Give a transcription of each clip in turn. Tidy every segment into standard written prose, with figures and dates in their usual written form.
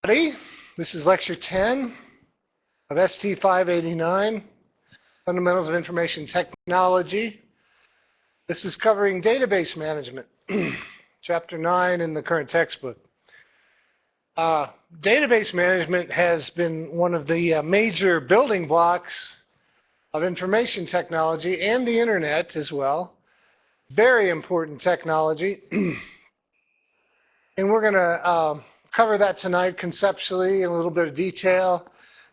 This is lecture 10 of ST589, Fundamentals of Information Technology. This is covering database management, chapter 9 in the current textbook. Database management has been one of the major building blocks of information technology and the internet as well. Very important technology. And we're going to cover that tonight conceptually in a little bit of detail.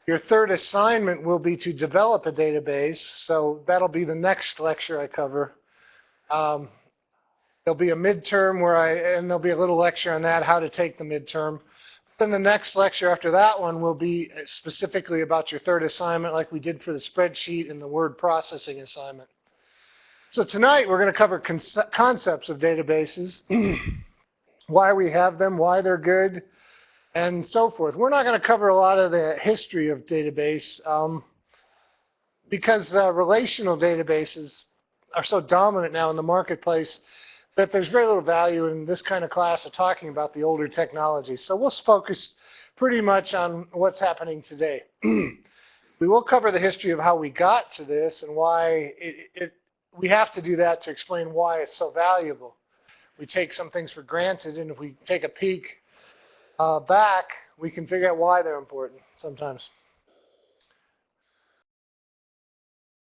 Your third assignment will be to develop a database, so that'll be the next lecture I cover. There'll be a midterm and there'll be a little lecture on that, how to take the midterm. Then the next lecture after that one will be specifically about your third assignment, like we did for the spreadsheet and the word processing assignment. So tonight we're going to cover concepts of databases, why we have them, why they're good, and so forth. We're not going to cover a lot of the history of database because relational databases are so dominant now in the marketplace that there's very little value in this kind of class of talking about the older technology. So we'll focus pretty much on what's happening today. We will cover the history of how we got to this and why we have to do that to explain why it's so valuable. We take some things for granted, and if we take a peek back, we can figure out why they're important sometimes.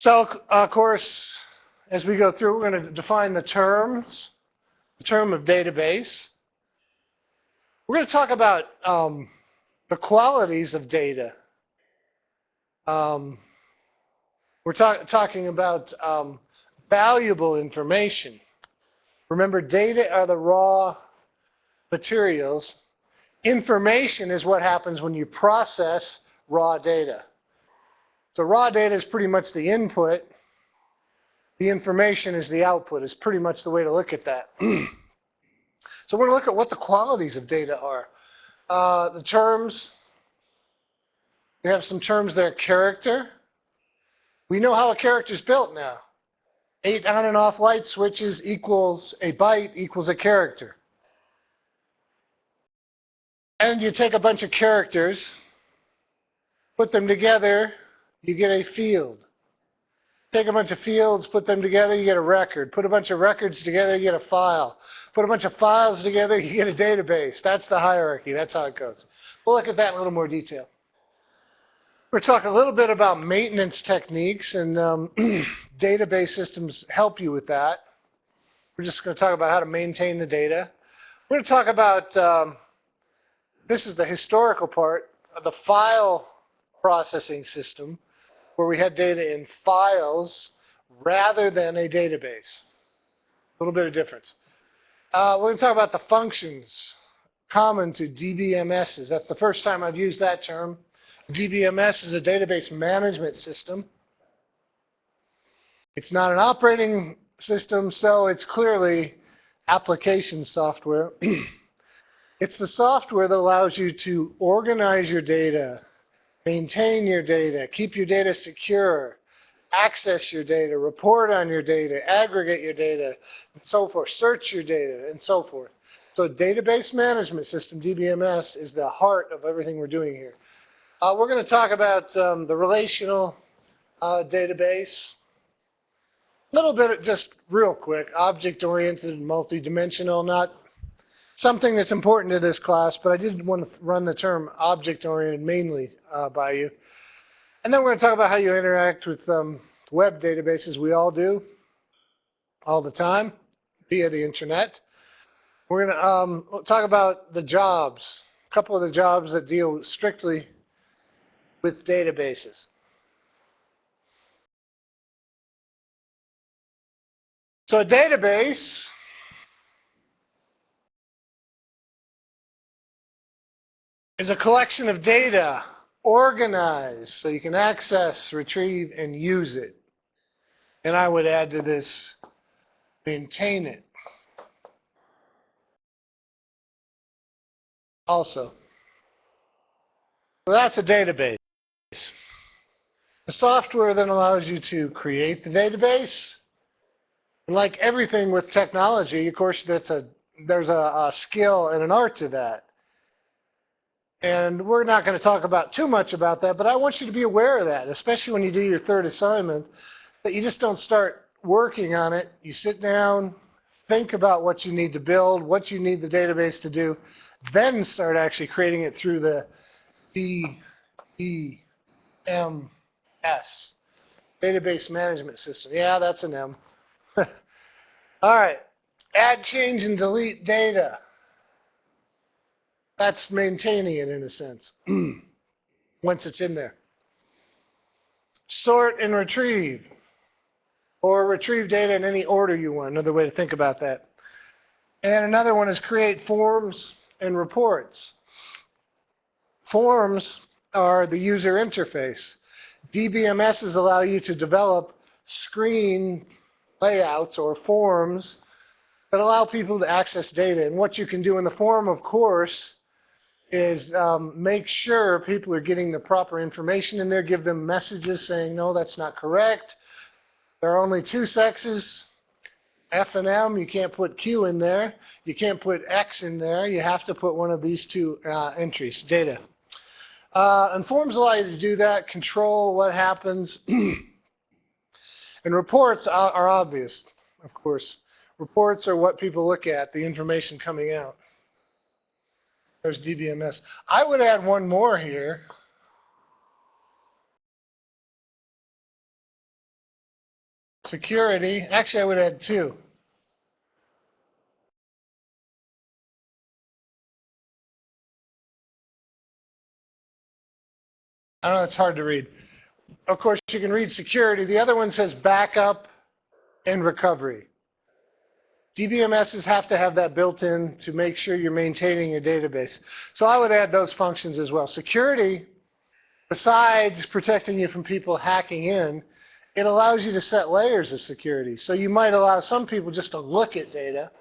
So, of course, as we go through, we're going to define the terms, the term of database. We're going to talk about the qualities of data. We're talking about valuable information. Remember, data are the raw materials. Information is what happens when you process raw data. So raw data is pretty much the input. The information is the output, is pretty much the way to look at that. So we're going to look at what the qualities of data are. The terms, we have some terms there. Character. We know how a character is built now. 8 on and off light switches equals a byte equals a character. And you take a bunch of characters, put them together, you get a field. Take a bunch of fields, put them together, you get a record. Put a bunch of records together, you get a file. Put a bunch of files together, you get a database. That's the hierarchy. That's how it goes. We'll look at that in a little more detail. We're talking a little bit about maintenance techniques, and database systems help you with that. We're just going to talk about how to maintain the data. We're going to talk about, this is the historical part of the file processing system, where we had data in files rather than a database. A little bit of difference. We're going to talk about the functions common to DBMSs. That's the first time I've used that term. DBMS is a database management system. It's not an operating system, so it's clearly application software. It's the software that allows you to organize your data, maintain your data, keep your data secure, access your data, report on your data, aggregate your data, and so forth, search your data, and so forth. So database management system, DBMS, is the heart of everything we're doing here. We're going to talk about the relational database. A little bit, just real quick, object-oriented and multidimensional, not something that's important to this class, but I did want to run the term object-oriented mainly by you. And then we're going to talk about how you interact with web databases. We all do, all the time, via the internet. We're going to talk about the jobs, a couple of the jobs that deal strictly with databases. So a database is a collection of data organized so you can access, retrieve, and use it. And I would add to this, maintain it. Also. So that's a database. The software then allows you to create the database. And like everything with technology, of course, there's a skill and an art to that. And we're not going to talk about too much about that, but I want you to be aware of that, especially when you do your third assignment, that you just don't start working on it. You sit down, think about what you need to build, what you need the database to do, then start actually creating it through the DBMS, Database Management System. Yeah, that's an M. All right, add, change, and delete data. That's maintaining it in a sense, once it's in there. Sort and retrieve, or retrieve data in any order you want, another way to think about that. And another one is create forms and reports. Forms are the user interface. DBMSs allow you to develop screen layouts or forms that allow people to access data. And what you can do in the form, of course, is make sure people are getting the proper information in there, give them messages saying, no, that's not correct. There are only two sexes, F and M. You can't put Q in there. You can't put X in there. You have to put one of these two entries, data. And forms allow you to do that, control what happens. And reports are obvious, of course. Reports are what people look at, the information coming out. There's DBMS. I would add one more here. Security. Actually, I would add two. I know it's hard to read. Of course, you can read security. The other one says backup and recovery. DBMSs have to have that built in to make sure you're maintaining your database. So I would add those functions as well. Security, besides protecting you from people hacking in, it allows you to set layers of security. So you might allow some people just to look at data,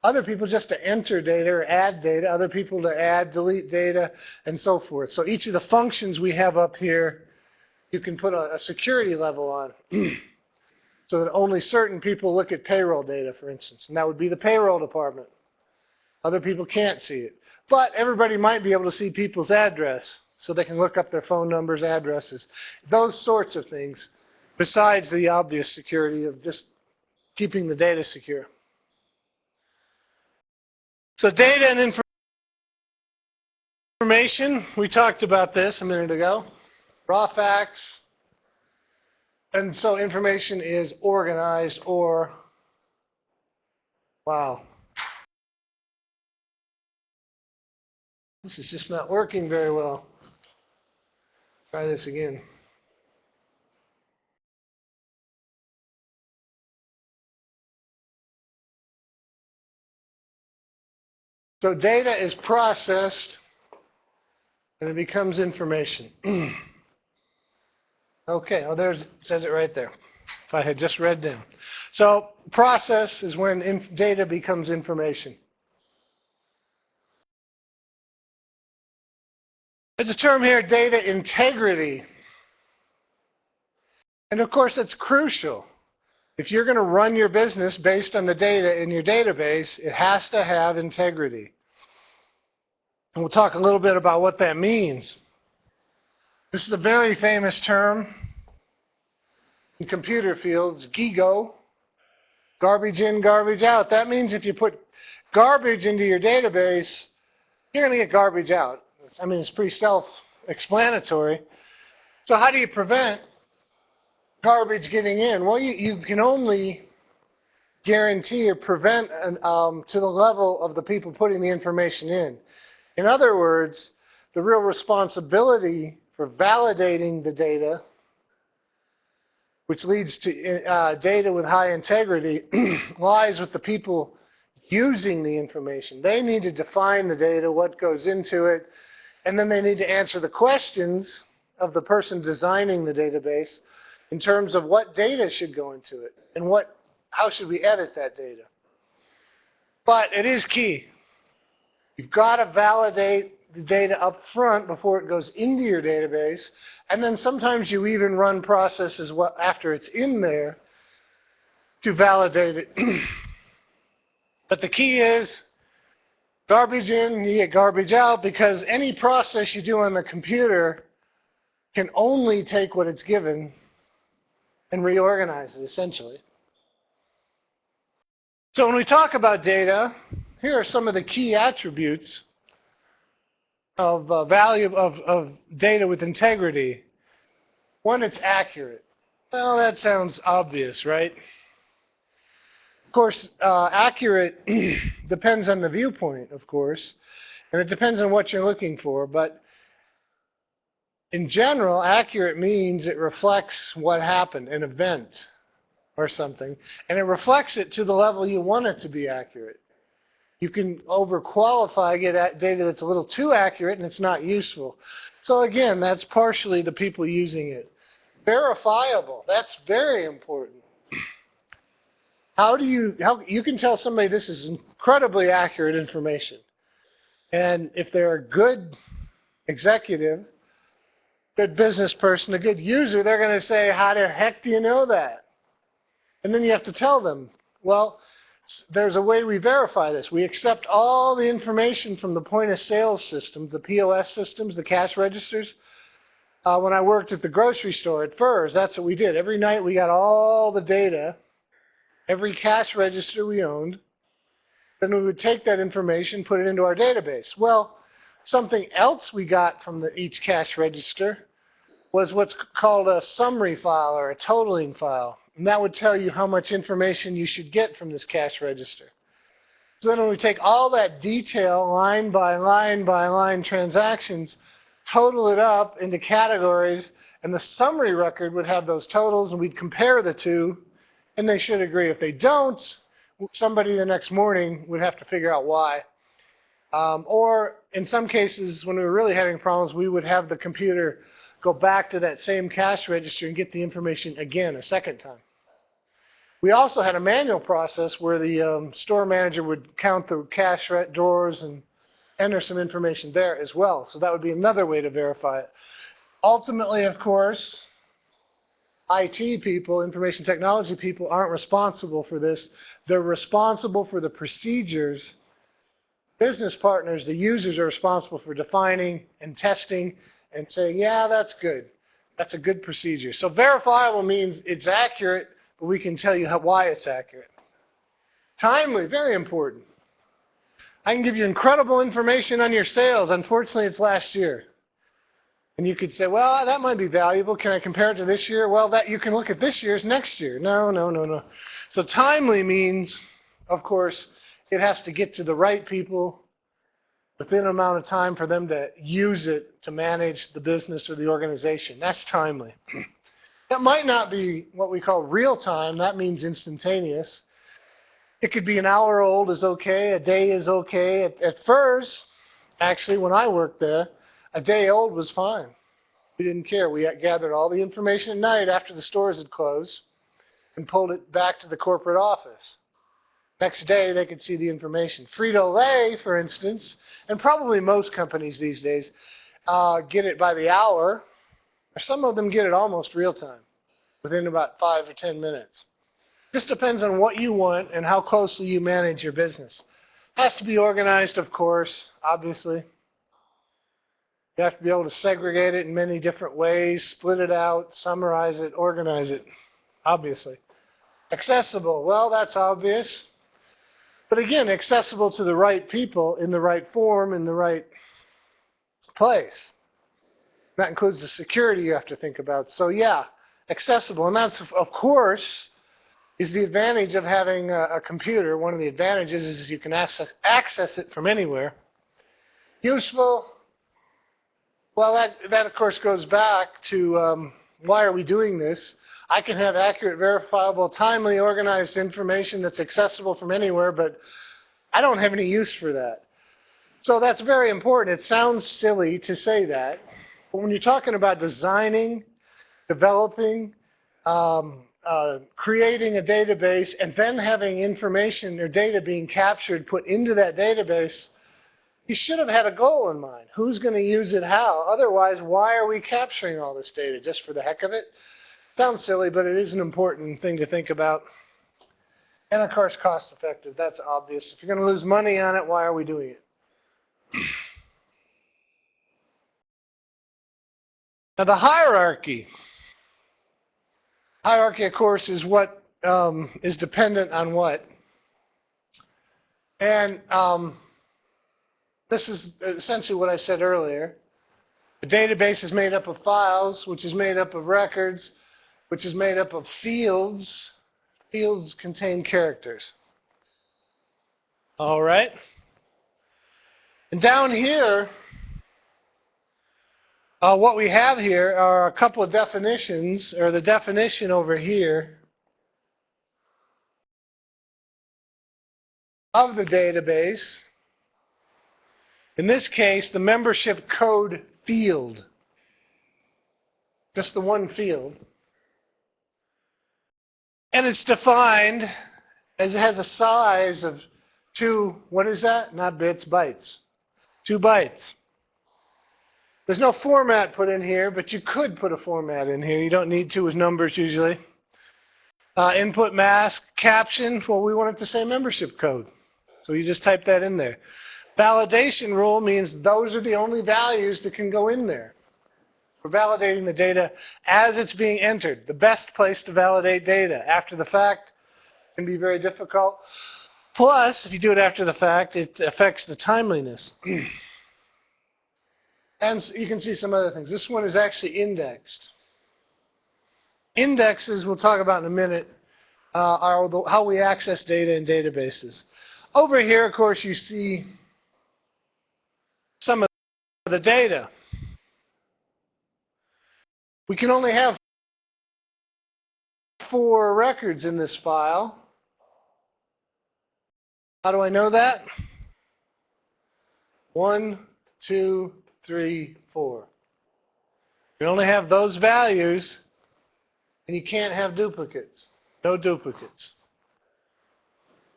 other people just to enter data or add data, other people to add, delete data, and so forth. So each of the functions we have up here, you can put a security level on. So that only certain people look at payroll data, for instance, and that would be the payroll department. Other people can't see it. But everybody might be able to see people's address, so they can look up their phone numbers, addresses, those sorts of things, besides the obvious security of just keeping the data secure. So data and information, we talked about this a minute ago. Raw facts. And so information is organized or, wow. This is just not working very well. Try this again. So data is processed and it becomes information. Okay, oh, there's, it says it right there. If I had just read down. So process is when data becomes information. There's a term here, data integrity. And of course, it's crucial. If you're going to run your business based on the data in your database, it has to have integrity. And we'll talk a little bit about what that means. This is a very famous term in computer fields, GIGO, garbage in, garbage out. That means if you put garbage into your database, you're going to get garbage out. I mean, it's pretty self-explanatory. So how do you prevent garbage getting in? Well, you can only guarantee or prevent to the level of the people putting the information in. In other words, the real responsibility for validating the data, which leads to data with high integrity, lies with the people using the information. They need to define the data, what goes into it, and then they need to answer the questions of the person designing the database in terms of what data should go into it and how should we edit that data. But it is key. You've got to validate the data up front before it goes into your database, and then sometimes you even run processes after it's in there to validate it. But the key is Garbage in, you get garbage out, because any process you do on the computer can only take what it's given and reorganize it, essentially. So when we talk about data, here are some of the key attributes of value of data with integrity. One, it's accurate. Well, that sounds obvious, right? Of course, accurate depends on the viewpoint, of course, and it depends on what you're looking for, but in general, accurate means it reflects what happened, an event or something, and it reflects it to the level you want it to be accurate. You can overqualify, get data that's a little too accurate, and it's not useful. So again, that's partially the people using it. Verifiable, that's very important. How you can tell somebody this is incredibly accurate information. And if they're a good executive, good business person, a good user, they're going to say, how the heck do you know that? And then you have to tell them, well, there's a way we verify this. We accept all the information from the point of sale systems, the POS systems, the cash registers. When I worked at the grocery store at Furs, that's what we did. Every night we got all the data, every cash register we owned. Then we would take that information, put it into our database. Well, something else we got from each cash register was what's called a summary file or a totaling file. And that would tell you how much information you should get from this cash register. So then when we take all that detail, line by line transactions, total it up into categories, and the summary record would have those totals, and we'd compare the two, and they should agree. If they don't, somebody the next morning would have to figure out why. Or in some cases, when we were really having problems, we would have the computer go back to that same cash register and get the information again a second time. We also had a manual process where the store manager would count the cash drawers and enter some information there as well. So that would be another way to verify it. Ultimately, of course, IT people, information technology people, aren't responsible for this. They're responsible for the procedures. Business partners, the users, are responsible for defining and testing and saying, yeah, that's good. That's a good procedure. So verifiable means it's accurate, but we can tell you why it's accurate. Timely, very important. I can give you incredible information on your sales. Unfortunately, it's last year. And you could say, well, that might be valuable. Can I compare it to this year? Well, that you can look at this year's next year. No. So timely means, of course, it has to get to the right people within an amount of time for them to use it to manage the business or the organization. That's timely. That might not be what we call real time. That means instantaneous. It could be an hour old is okay, a day is okay. At first, actually, when I worked there, a day old was fine. We didn't care. We gathered all the information at night after the stores had closed and pulled it back to the corporate office. Next day, they could see the information. Frito-Lay, for instance, and probably most companies these days, get it by the hour, or some of them get it almost real time, within about 5 or 10 minutes. This depends on what you want and how closely you manage your business. It has to be organized, of course, obviously. You have to be able to segregate it in many different ways, split it out, summarize it, organize it, obviously. Accessible, well, that's obvious. But again, accessible to the right people in the right form, in the right place. That includes the security you have to think about. So yeah, accessible. And that's, of course, is the advantage of having a computer. One of the advantages is you can access it from anywhere. Useful. Well, that of course goes back to why are we doing this? I can have accurate, verifiable, timely, organized information that's accessible from anywhere, but I don't have any use for that. So that's very important. It sounds silly to say that, but when you're talking about designing, developing, creating a database, and then having information or data being captured, put into that database, you should have had a goal in mind. Who's going to use it how? Otherwise, why are we capturing all this data? Just for the heck of it? Sounds silly, but it is an important thing to think about. And of course, cost effective. That's obvious. If you're going to lose money on it, why are we doing it? Now the hierarchy. Hierarchy, of course, is what is dependent on what. And this is essentially what I said earlier. A database is made up of files, which is made up of records, which is made up of fields. Fields contain characters. All right. And down here, what we have here are a couple of definitions, or the definition over here of the database. In this case, the membership code field, just the one field. And it's defined as it has a size of 2, what is that? Not bits, bytes. 2 bytes. There's no format put in here, but you could put a format in here. You don't need to with numbers usually. Input mask, caption, well, we want it to say membership code. So you just type that in there. Validation rule means those are the only values that can go in there. We're validating the data as it's being entered. The best place to validate data. After the fact can be very difficult. Plus, if you do it after the fact, it affects the timeliness. And you can see some other things. This one is actually indexed. Indexes, we'll talk about in a minute, are how we access data in databases. Over here, of course, you see some of the data. We can only have 4 records in this file. How do I know that? 1, 2, 3, 4. You only have those values, and you can't have duplicates. No duplicates.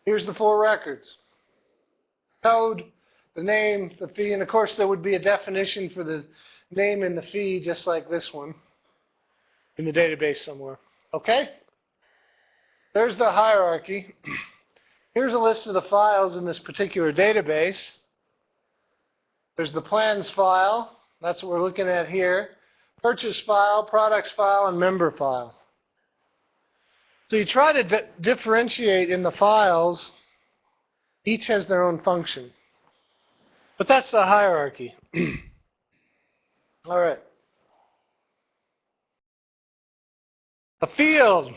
Here's the 4 records. Code, the name, the fee, and of course there would be a definition for the name and the fee just like this one in the database somewhere. Okay? There's the hierarchy. Here's a list of the files in this particular database. There's the plans file. That's what we're looking at here. Purchase file, products file, and member file. So you try to differentiate in the files. Each has their own function. But that's the hierarchy. All right. A field.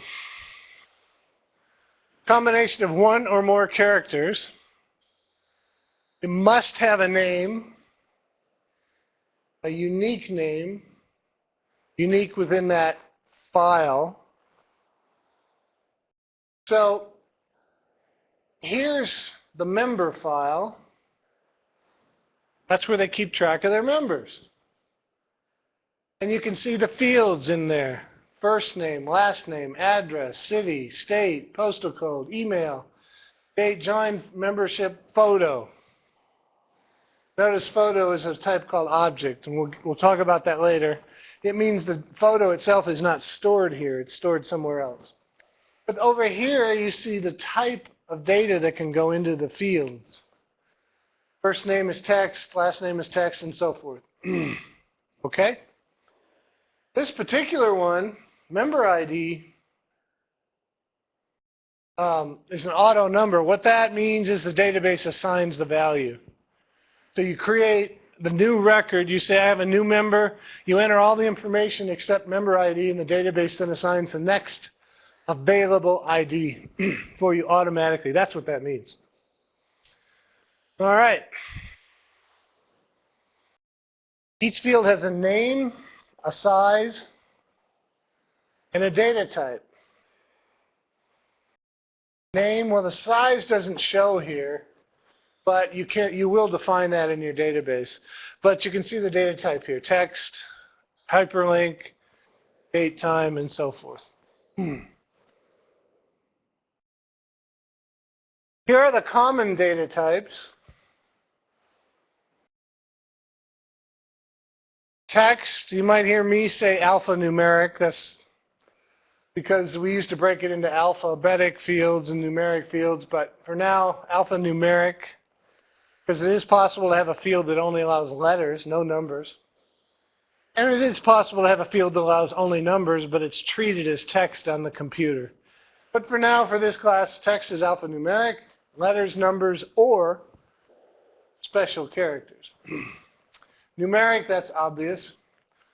Combination of 1 or more characters. It must have a name, a unique name, unique within that file. So here's the member file. That's where they keep track of their members. And you can see the fields in there. First name, last name, address, city, state, postal code, email, date, join, membership, photo. Notice photo is a type called object, and we'll talk about that later. It means the photo itself is not stored here. It's stored somewhere else. But over here, you see the type of data that can go into the fields. First name is text, last name is text, and so forth. Okay? This particular one, member ID, is an auto number. What that means is the database assigns the value. So you create the new record, you say I have a new member, you enter all the information except member ID, and the database then assigns the next available ID for you automatically. That's what that means. All right. Each field has a name, a size, and a data type. Name, well, the size doesn't show here, but you will define that in your database. But you can see the data type here: text, hyperlink, date, time, and so forth. Here are the common data types. Text, you might hear me say alphanumeric. That's because we used to break it into alphabetic fields and numeric fields, but for now, alphanumeric. because it is possible to have a field that only allows letters, no numbers. And it is possible to have a field that allows only numbers, but it's treated as text on the computer. But for now, for this class, text is alphanumeric, letters, numbers, or special characters. Numeric, that's obvious.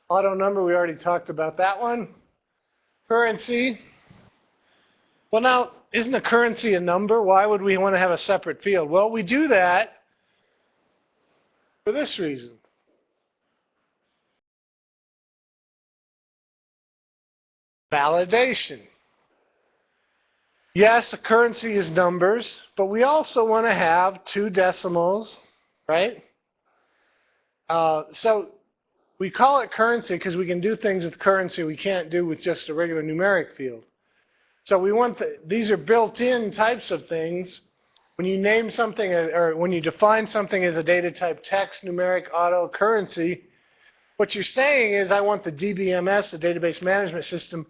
Auto number, we already talked about that one. Currency. Well, now, isn't a currency a number? Why would we want to have a separate field? Well, we do that for this reason. Validation. Yes, a currency is numbers, but we also want to have 2 decimals, right? So we call it currency because we can do things with currency we can't do with just a regular numeric field. So we want these are built-in types of things. When you name something or when you define something as a data type text, numeric, auto, currency, what you're saying is I want the DBMS, the database management system,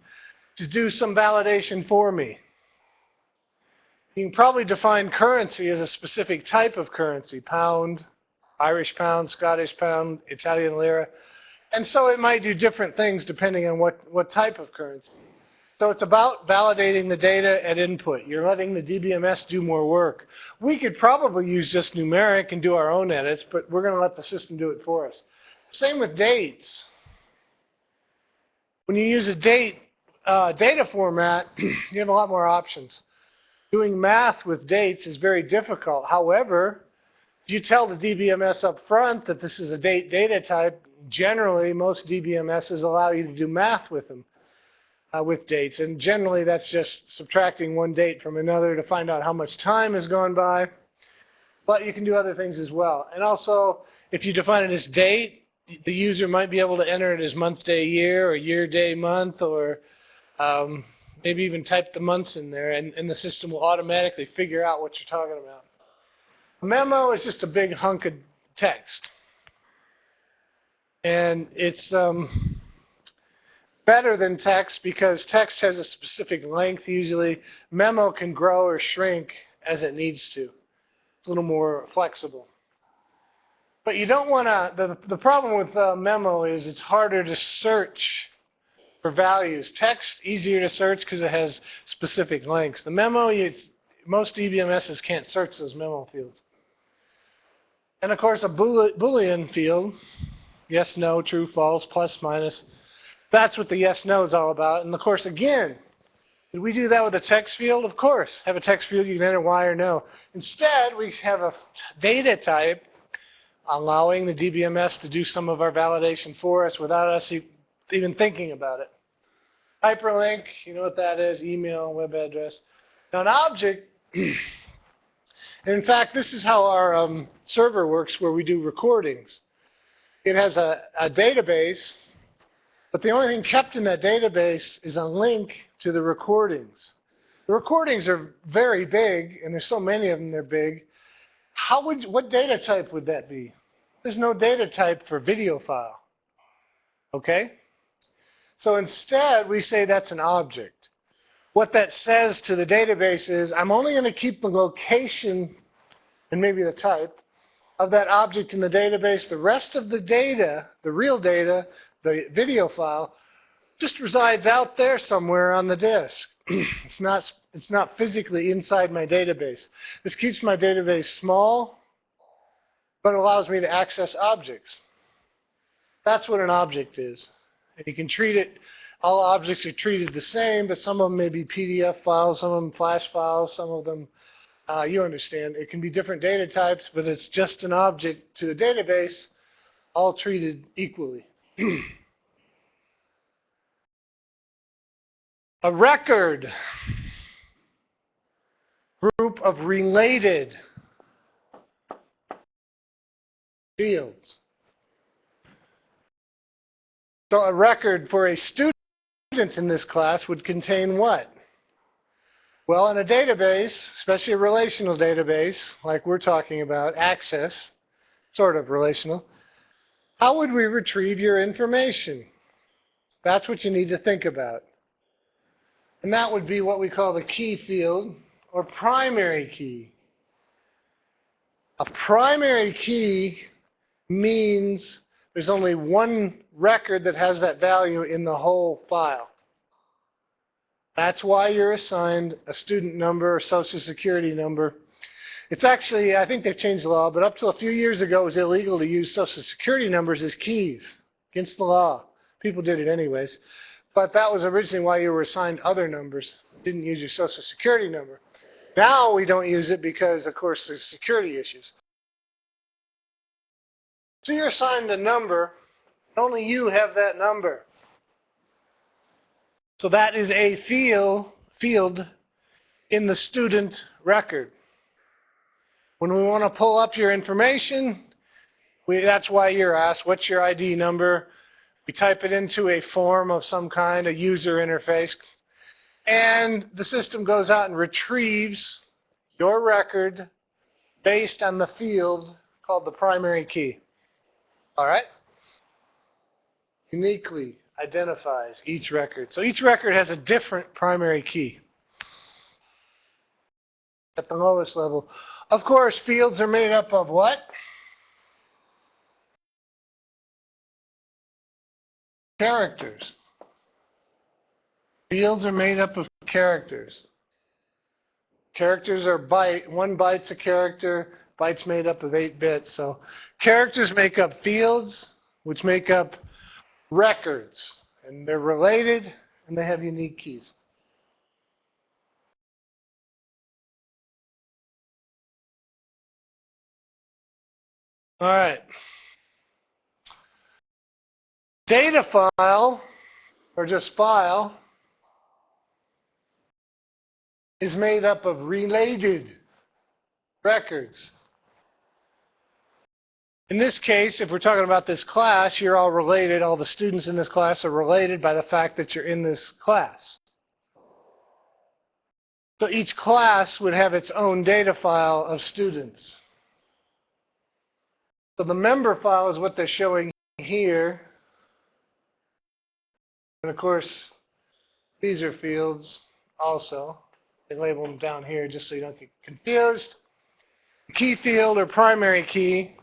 to do some validation for me. You can probably define currency as a specific type of currency, pound, Irish pound, Scottish pound, Italian lira. And so it might do different things depending on what type of currency. So it's about validating the data at input. You're letting the DBMS do more work. We could probably use just numeric and do our own edits, but we're going to let the system do it for us. Same with dates. When you use a data format, you have a lot more options. Doing math with dates is very difficult. However, if you tell the DBMS up front that this is a data type, generally most DBMSs allow you to do math with them, with dates. And generally that's just subtracting one date from another to find out how much time has gone by. But you can do other things as well. And also, if you define it as date, the user might be able to enter it as month, day, year, or year, day, month, or maybe even type the months in there, and the system will automatically figure out what you're talking about. A memo is just a big hunk of text. And it's better than text because text has a specific length usually. Memo can grow or shrink as it needs to. It's a little more flexible. But you don't want to, the problem with memo is it's harder to search for values. Text, easier to search because it has specific lengths. The memo, most DBMSs can't search those memo fields. And of course a Boolean field, yes, no, true, false, plus, minus, that's what the yes, no is all about. And of course, again, did we do that with a text field? Of course. Have a text field, you can enter Y or no. Instead, we have a data type allowing the DBMS to do some of our validation for us without us even thinking about it. Hyperlink, you know what that is, email, web address. Now an object, and in fact, this is how our server works where we do recordings. It has a database, but the only thing kept in that database is a link to the recordings. The recordings are very big, and there's so many of them they're big. What data type would that be? There's no data type for video file. Okay? So instead, we say that's an object. What that says to the database is, I'm only going to keep the location and maybe the type of that object in the database. The rest of the data, the real data, the video file, just resides out there somewhere on the disk. It's not physically inside my database. This keeps my database small, but allows me to access objects. That's what an object is. And you can treat it, all objects are treated the same, but some of them may be PDF files, some of them flash files, some of them, you understand. It can be different data types, but it's just an object to the database, all treated equally. A record, group of related fields. So a record for a student in this class would contain what? Well, in a database, especially a relational database, like we're talking about, access, sort of relational, how would we retrieve your information? That's what you need to think about. And that would be what we call the key field, or primary key. A primary key means there's only one record that has that value in the whole file. That's why you're assigned a student number or social security number. It's actually, I think they've changed the law, but up till a few years ago it was illegal to use social security numbers as keys, against the law. People did it anyways. But that was originally why you were assigned other numbers. Didn't use your social security number. Now we don't use it because, of course, there's security issues. So you're assigned a number, only you have that number. So that is a field in the student record. When we want to pull up your information, that's why you're asked, what's your ID number? We type it into a form of some kind, a user interface, and the system goes out and retrieves your record based on the field called the primary key. All right? Uniquely identifies each record. So each record has a different primary key at the lowest level. Of course, fields are made up of what? Characters. Fields are made up of characters. Characters are byte. 1 byte's a character. Byte's made up of 8 bits. So characters make up fields, which make up records. And they're related, and they have unique keys. All right. Data file, or just file, is made up of related records. In this case, if we're talking about this class, you're all related. All the students in this class are related by the fact that you're in this class. So each class would have its own data file of students. So the member file is what they're showing here. And of course, these are fields also. They label them down here just so you don't get confused. Key field or primary key.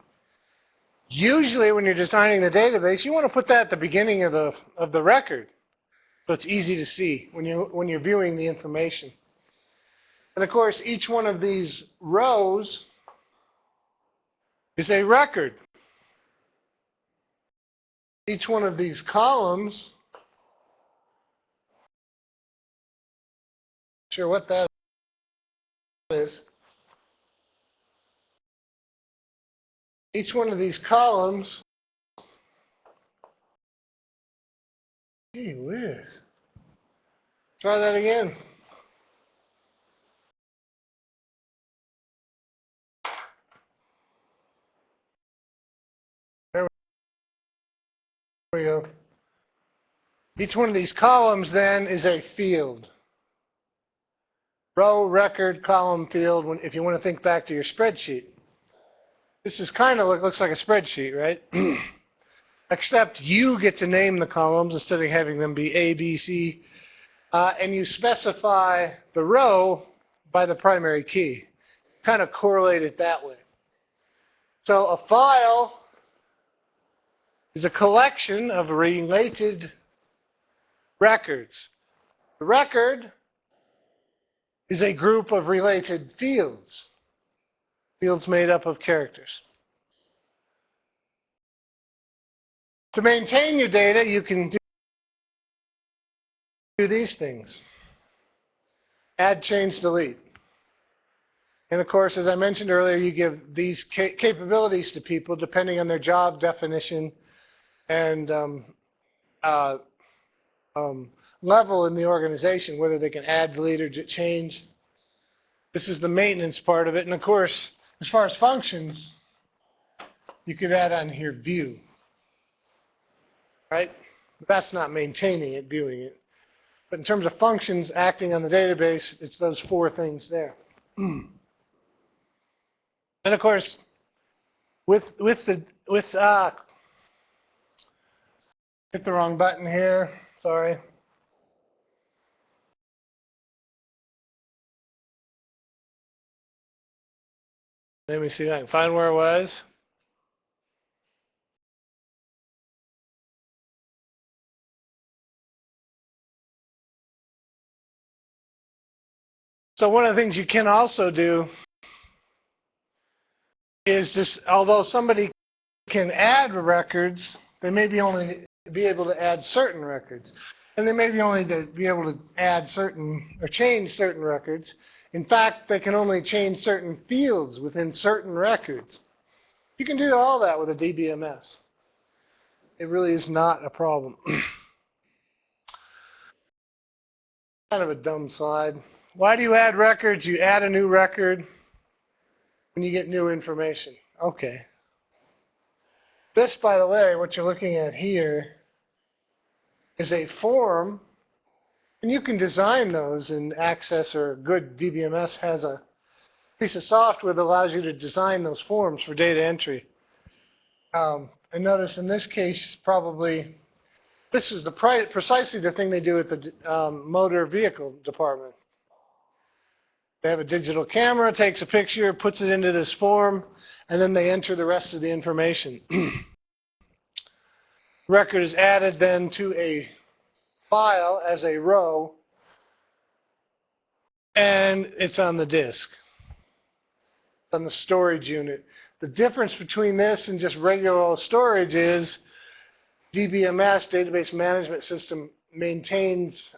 Usually when you're designing the database, you want to put that at the beginning of the record. So it's easy to see when you're viewing the information. And of course, each one of these rows is a record. Each one of these columns, not sure what that is. Each one of these columns, gee whiz. Try that again. There we go. Each one of these columns then is a field. Row, record, column, field, if you want to think back to your spreadsheet. This is kind of looks like a spreadsheet, right? Except you get to name the columns instead of having them be A, B, C. And you specify the row by the primary key. Kind of correlate it that way. So a file is a collection of related records. The record is a group of related fields. Fields made up of characters. To maintain your data, you can do these things. Add, change, delete. And of course, as I mentioned earlier, you give these capabilities to people depending on their job definition and level in the organization, whether they can add, delete, or change. This is the maintenance part of it. And of course, as far as functions, you could add on here view, right? But that's not maintaining it, viewing it. But in terms of functions acting on the database, it's those 4 things there. And of course, hit the wrong button here, sorry. Let me see if I can find where it was. So one of the things you can also do is just, although somebody can add records, they may be only be able to add certain records. And they may be only to be able to add certain or change certain records. In fact, they can only change certain fields within certain records. You can do all that with a DBMS. It really is not a problem. Kind of a dumb slide. Why do you add records? You add a new record when you get new information. Okay. This, by the way, what you're looking at here is a form, and you can design those in Access, or good DBMS has a piece of software that allows you to design those forms for data entry. And notice in this case, probably, this is precisely the thing they do at the motor vehicle department. They have a digital camera, takes a picture, puts it into this form, and then they enter the rest of the information. Record is added then to a file as a row, and it's on the disk, on the storage unit. The difference between this and just regular storage is DBMS, Database Management System, maintains,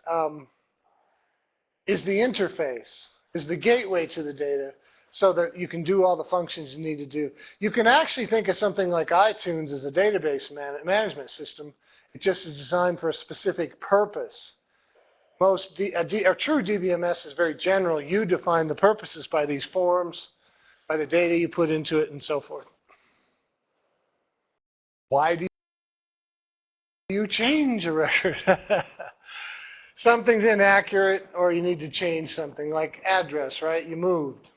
is the interface, is the gateway to the data, so that you can do all the functions you need to do. You can actually think of something like iTunes as a database management system. It just is designed for a specific purpose. A true DBMS is very general. You define the purposes by these forms, by the data you put into it, and so forth. Why do you change a record? Something's inaccurate, or you need to change something, like address, right? You moved.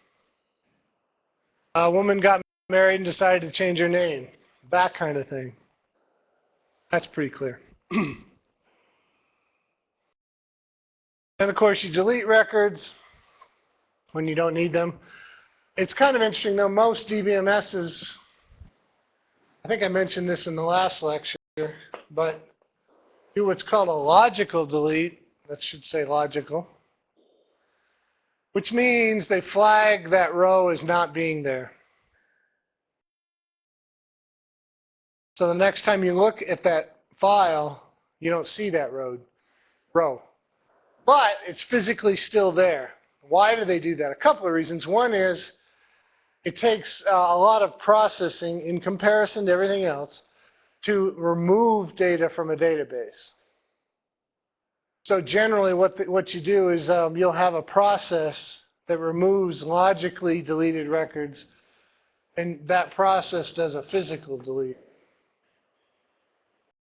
A woman got married and decided to change her name. That kind of thing. That's pretty clear. And of course, you delete records when you don't need them. It's kind of interesting though, most DBMSs, I think I mentioned this in the last lecture, but do what's called a logical delete. That should say logical, which means they flag that row as not being there. So the next time you look at that file, you don't see that row. But it's physically still there. Why do they do that? A couple of reasons. One is it takes a lot of processing in comparison to everything else to remove data from a database. So generally what you do is you'll have a process that removes logically deleted records, and that process does a physical delete.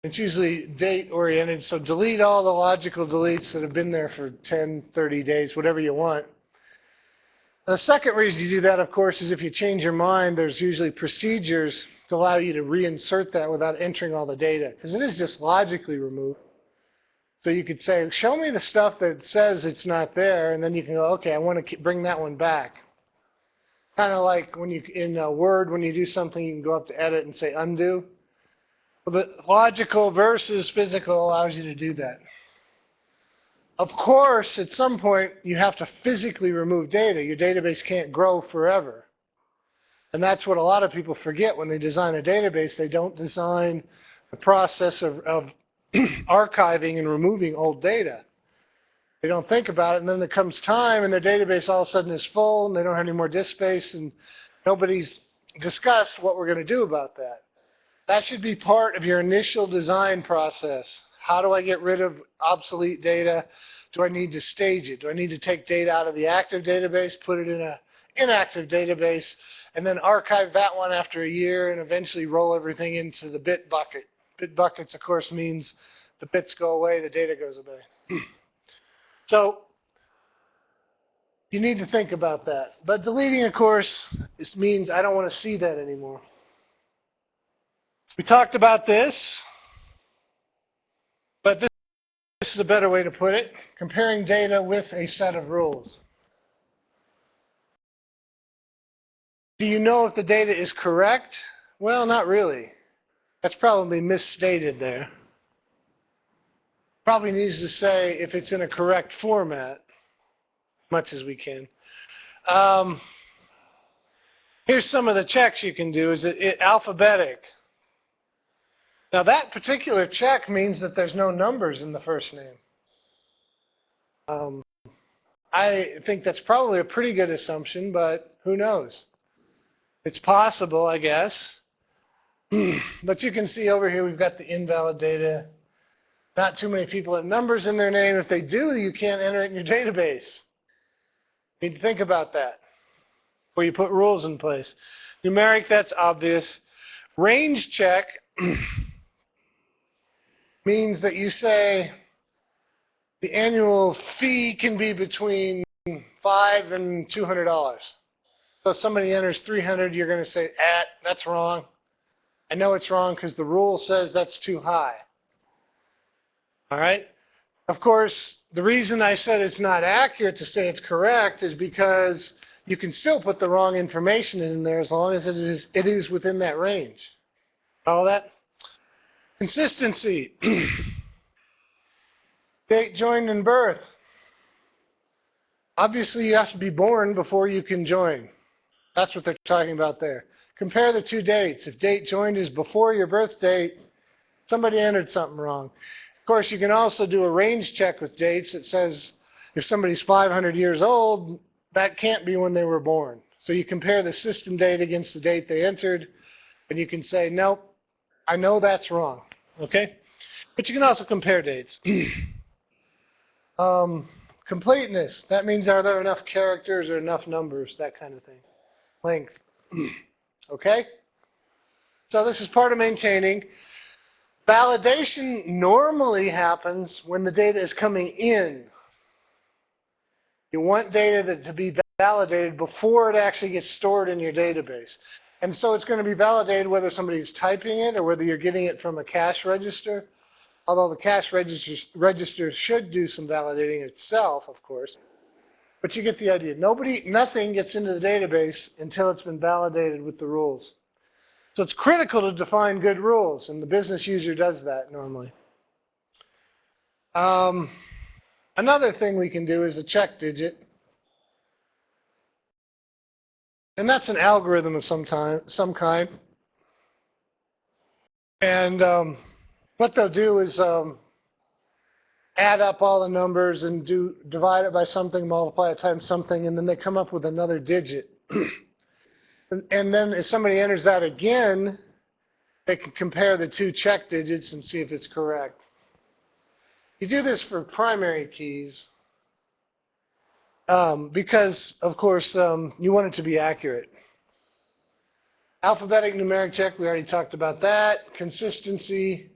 It's usually date oriented, so delete all the logical deletes that have been there for 10, 30 days, whatever you want. The second reason you do that, of course, is if you change your mind, there's usually procedures to allow you to reinsert that without entering all the data, because it is just logically removed. So you could say, show me the stuff that says it's not there, and then you can go, okay, I want to bring that one back. Kind of like when you, in Word, when you do something, you can go up to edit and say undo. But logical versus physical allows you to do that. Of course, at some point, you have to physically remove data. Your database can't grow forever. And that's what a lot of people forget when they design a database. They don't design the process of archiving and removing old data. They don't think about it, and then there comes time and their database all of a sudden is full and they don't have any more disk space, and nobody's discussed what we're going to do about that. That should be part of your initial design process. How do I get rid of obsolete data? Do I need to stage it? Do I need to take data out of the active database, put it in an inactive database, and then archive that one after a year and eventually roll everything into the bit bucket? Bit buckets, of course, means the bits go away, the data goes away. So you need to think about that. But deleting, of course, this means I don't want to see that anymore. We talked about this, but this is a better way to put it, comparing data with a set of rules. Do you know if the data is correct? Well, not really. That's probably misstated there. Probably needs to say if it's in a correct format, much as we can. Here's some of the checks you can do. Is it alphabetic? Now that particular check means that there's no numbers in the first name. I think that's probably a pretty good assumption, but who knows? It's possible, I guess. But you can see over here we've got the invalid data. Not too many people have numbers in their name. If they do, you can't enter it in your database. You need to think about that before you put rules in place. Numeric, that's obvious. Range check means that you say the annual fee can be between $5 and $200. So if somebody enters 300, you're going to say, that's wrong. I know it's wrong because the rule says that's too high. All right? Of course, the reason I said it's not accurate to say it's correct is because you can still put the wrong information in there as long as it is within that range. Follow that? Consistency. Date, joined, and birth. Obviously, you have to be born before you can join. That's what they're talking about there. Compare the two dates. If date joined is before your birth date, somebody entered something wrong. Of course, you can also do a range check with dates that says if somebody's 500 years old, that can't be when they were born. So you compare the system date against the date they entered, and you can say, nope, I know that's wrong, okay? But you can also compare dates. Completeness, that means are there enough characters or enough numbers, that kind of thing. Length, okay? So this is part of maintaining. Validation normally happens when the data is coming in. You want data to be validated before it actually gets stored in your database. And so it's going to be validated whether somebody's typing it or whether you're getting it from a cash register. Although the cash register should do some validating itself, of course. But you get the idea. Nothing gets into the database until it's been validated with the rules. So it's critical to define good rules, and the business user does that normally. Another thing we can do is a check digit. And that's an algorithm of some kind. And what they'll do is add up all the numbers and divide it by something, multiply it times something, and then they come up with another digit. And then if somebody enters that again, they can compare the two check digits and see if it's correct. You do this for primary keys because, of course, you want it to be accurate. Alphabetic numeric check, we already talked about that. Consistency.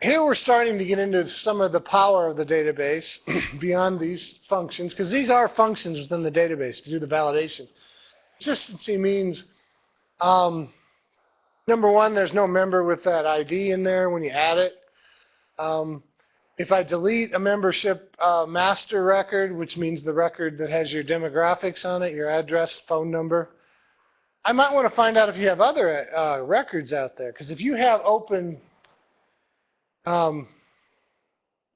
Here we're starting to get into some of the power of the database beyond these functions, because these are functions within the database to do the validation. Consistency means, number one, there's no member with that ID in there when you add it. If I delete a membership master record, which means the record that has your demographics on it, your address, phone number, I might want to find out if you have other records out there, because if you have open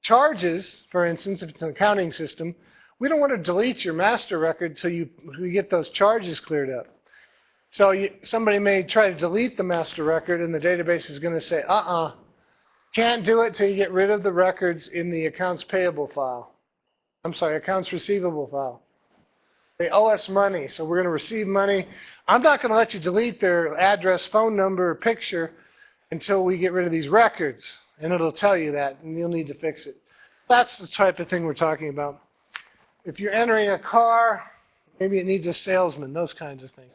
charges, for instance, if it's an accounting system, we don't want to delete your master record until you get those charges cleared up. So somebody may try to delete the master record and the database is going to say, can't do it till you get rid of the records in the accounts payable file. I'm sorry, accounts receivable file. They owe us money, so we're going to receive money. I'm not going to let you delete their address, phone number, or picture until we get rid of these records. And it'll tell you that, and you'll need to fix it. That's the type of thing we're talking about. If you're entering a car, maybe it needs a salesman, those kinds of things.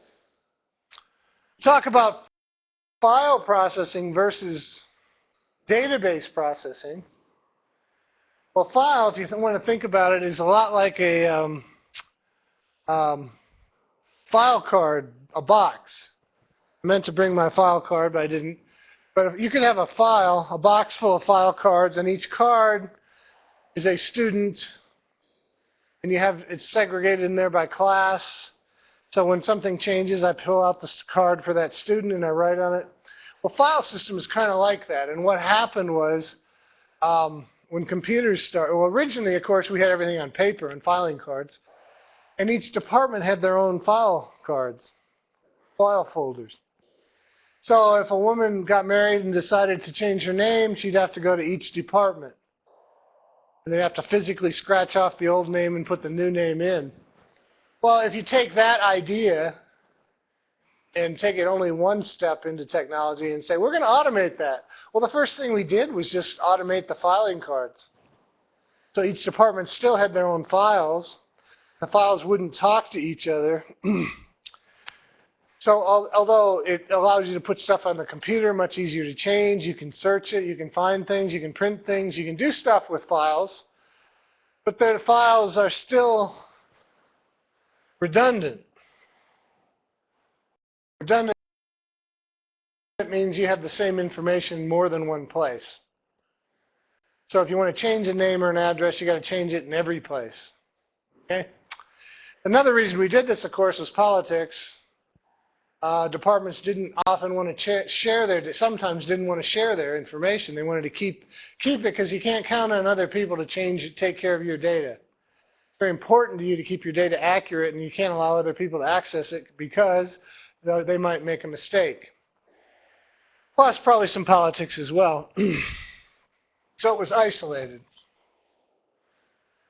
Talk about file processing versus database processing. Well, file, if you want to think about it, is a lot like a file card, a box. I meant to bring my file card, but I didn't. But you could have a file, a box full of file cards, and each card is a student, and it's segregated in there by class. So when something changes, I pull out the card for that student and I write on it. Well, file system is kind of like that. And what happened was when computers started, well, originally, of course, we had everything on paper and filing cards. And each department had their own file cards, file folders. So if a woman got married and decided to change her name, she'd have to go to each department. And they'd have to physically scratch off the old name and put the new name in. Well, if you take that idea and take it only one step into technology and say, we're going to automate that. Well, the first thing we did was just automate the filing cards. So each department still had their own files. The files wouldn't talk to each other. So although it allows you to put stuff on the computer, much easier to change, you can search it, you can find things, you can print things, you can do stuff with files, but the files are still redundant. Redundant means you have the same information in more than one place. So if you want to change a name or an address, you got to change it in every place. Okay? Another reason we did this, of course, was politics. Departments didn't often want to sometimes didn't want to share their information. They wanted to keep it because you can't count on other people to take care of your data. It's very important to you to keep your data accurate, and you can't allow other people to access it because they might make a mistake. Plus probably some politics as well. So it was isolated.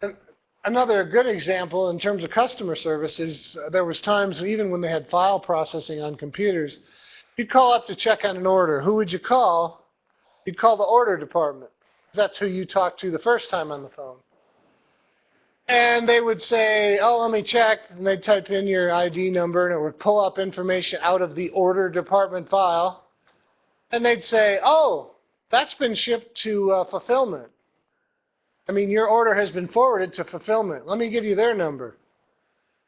And another good example in terms of customer service is there was times even when they had file processing on computers, you'd call up to check on an order. Who would you call? You'd call the order department. That's who you talked to the first time on the phone. And they would say, oh, let me check, and they'd type in your ID number, and it would pull up information out of the order department file. And they'd say, oh, that's been shipped to fulfillment. I mean, your order has been forwarded to fulfillment. Let me give you their number.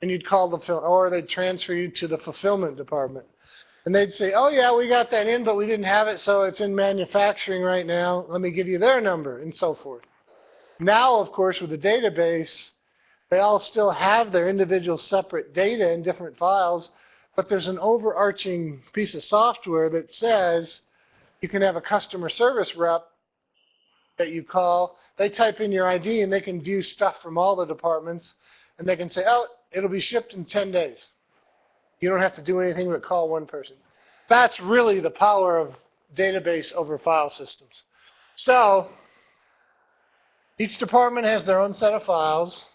And you'd call or they'd transfer you to the fulfillment department. And they'd say, oh, yeah, we got that in, but we didn't have it, so it's in manufacturing right now. Let me give you their number, and so forth. Now, of course, with the database, they all still have their individual separate data in different files, but there's an overarching piece of software that says you can have a customer service rep that you call. They type in your ID, and they can view stuff from all the departments, and they can say, oh, it'll be shipped in 10 days. You don't have to do anything but call one person. That's really the power of database over file systems. So each department has their own set of files.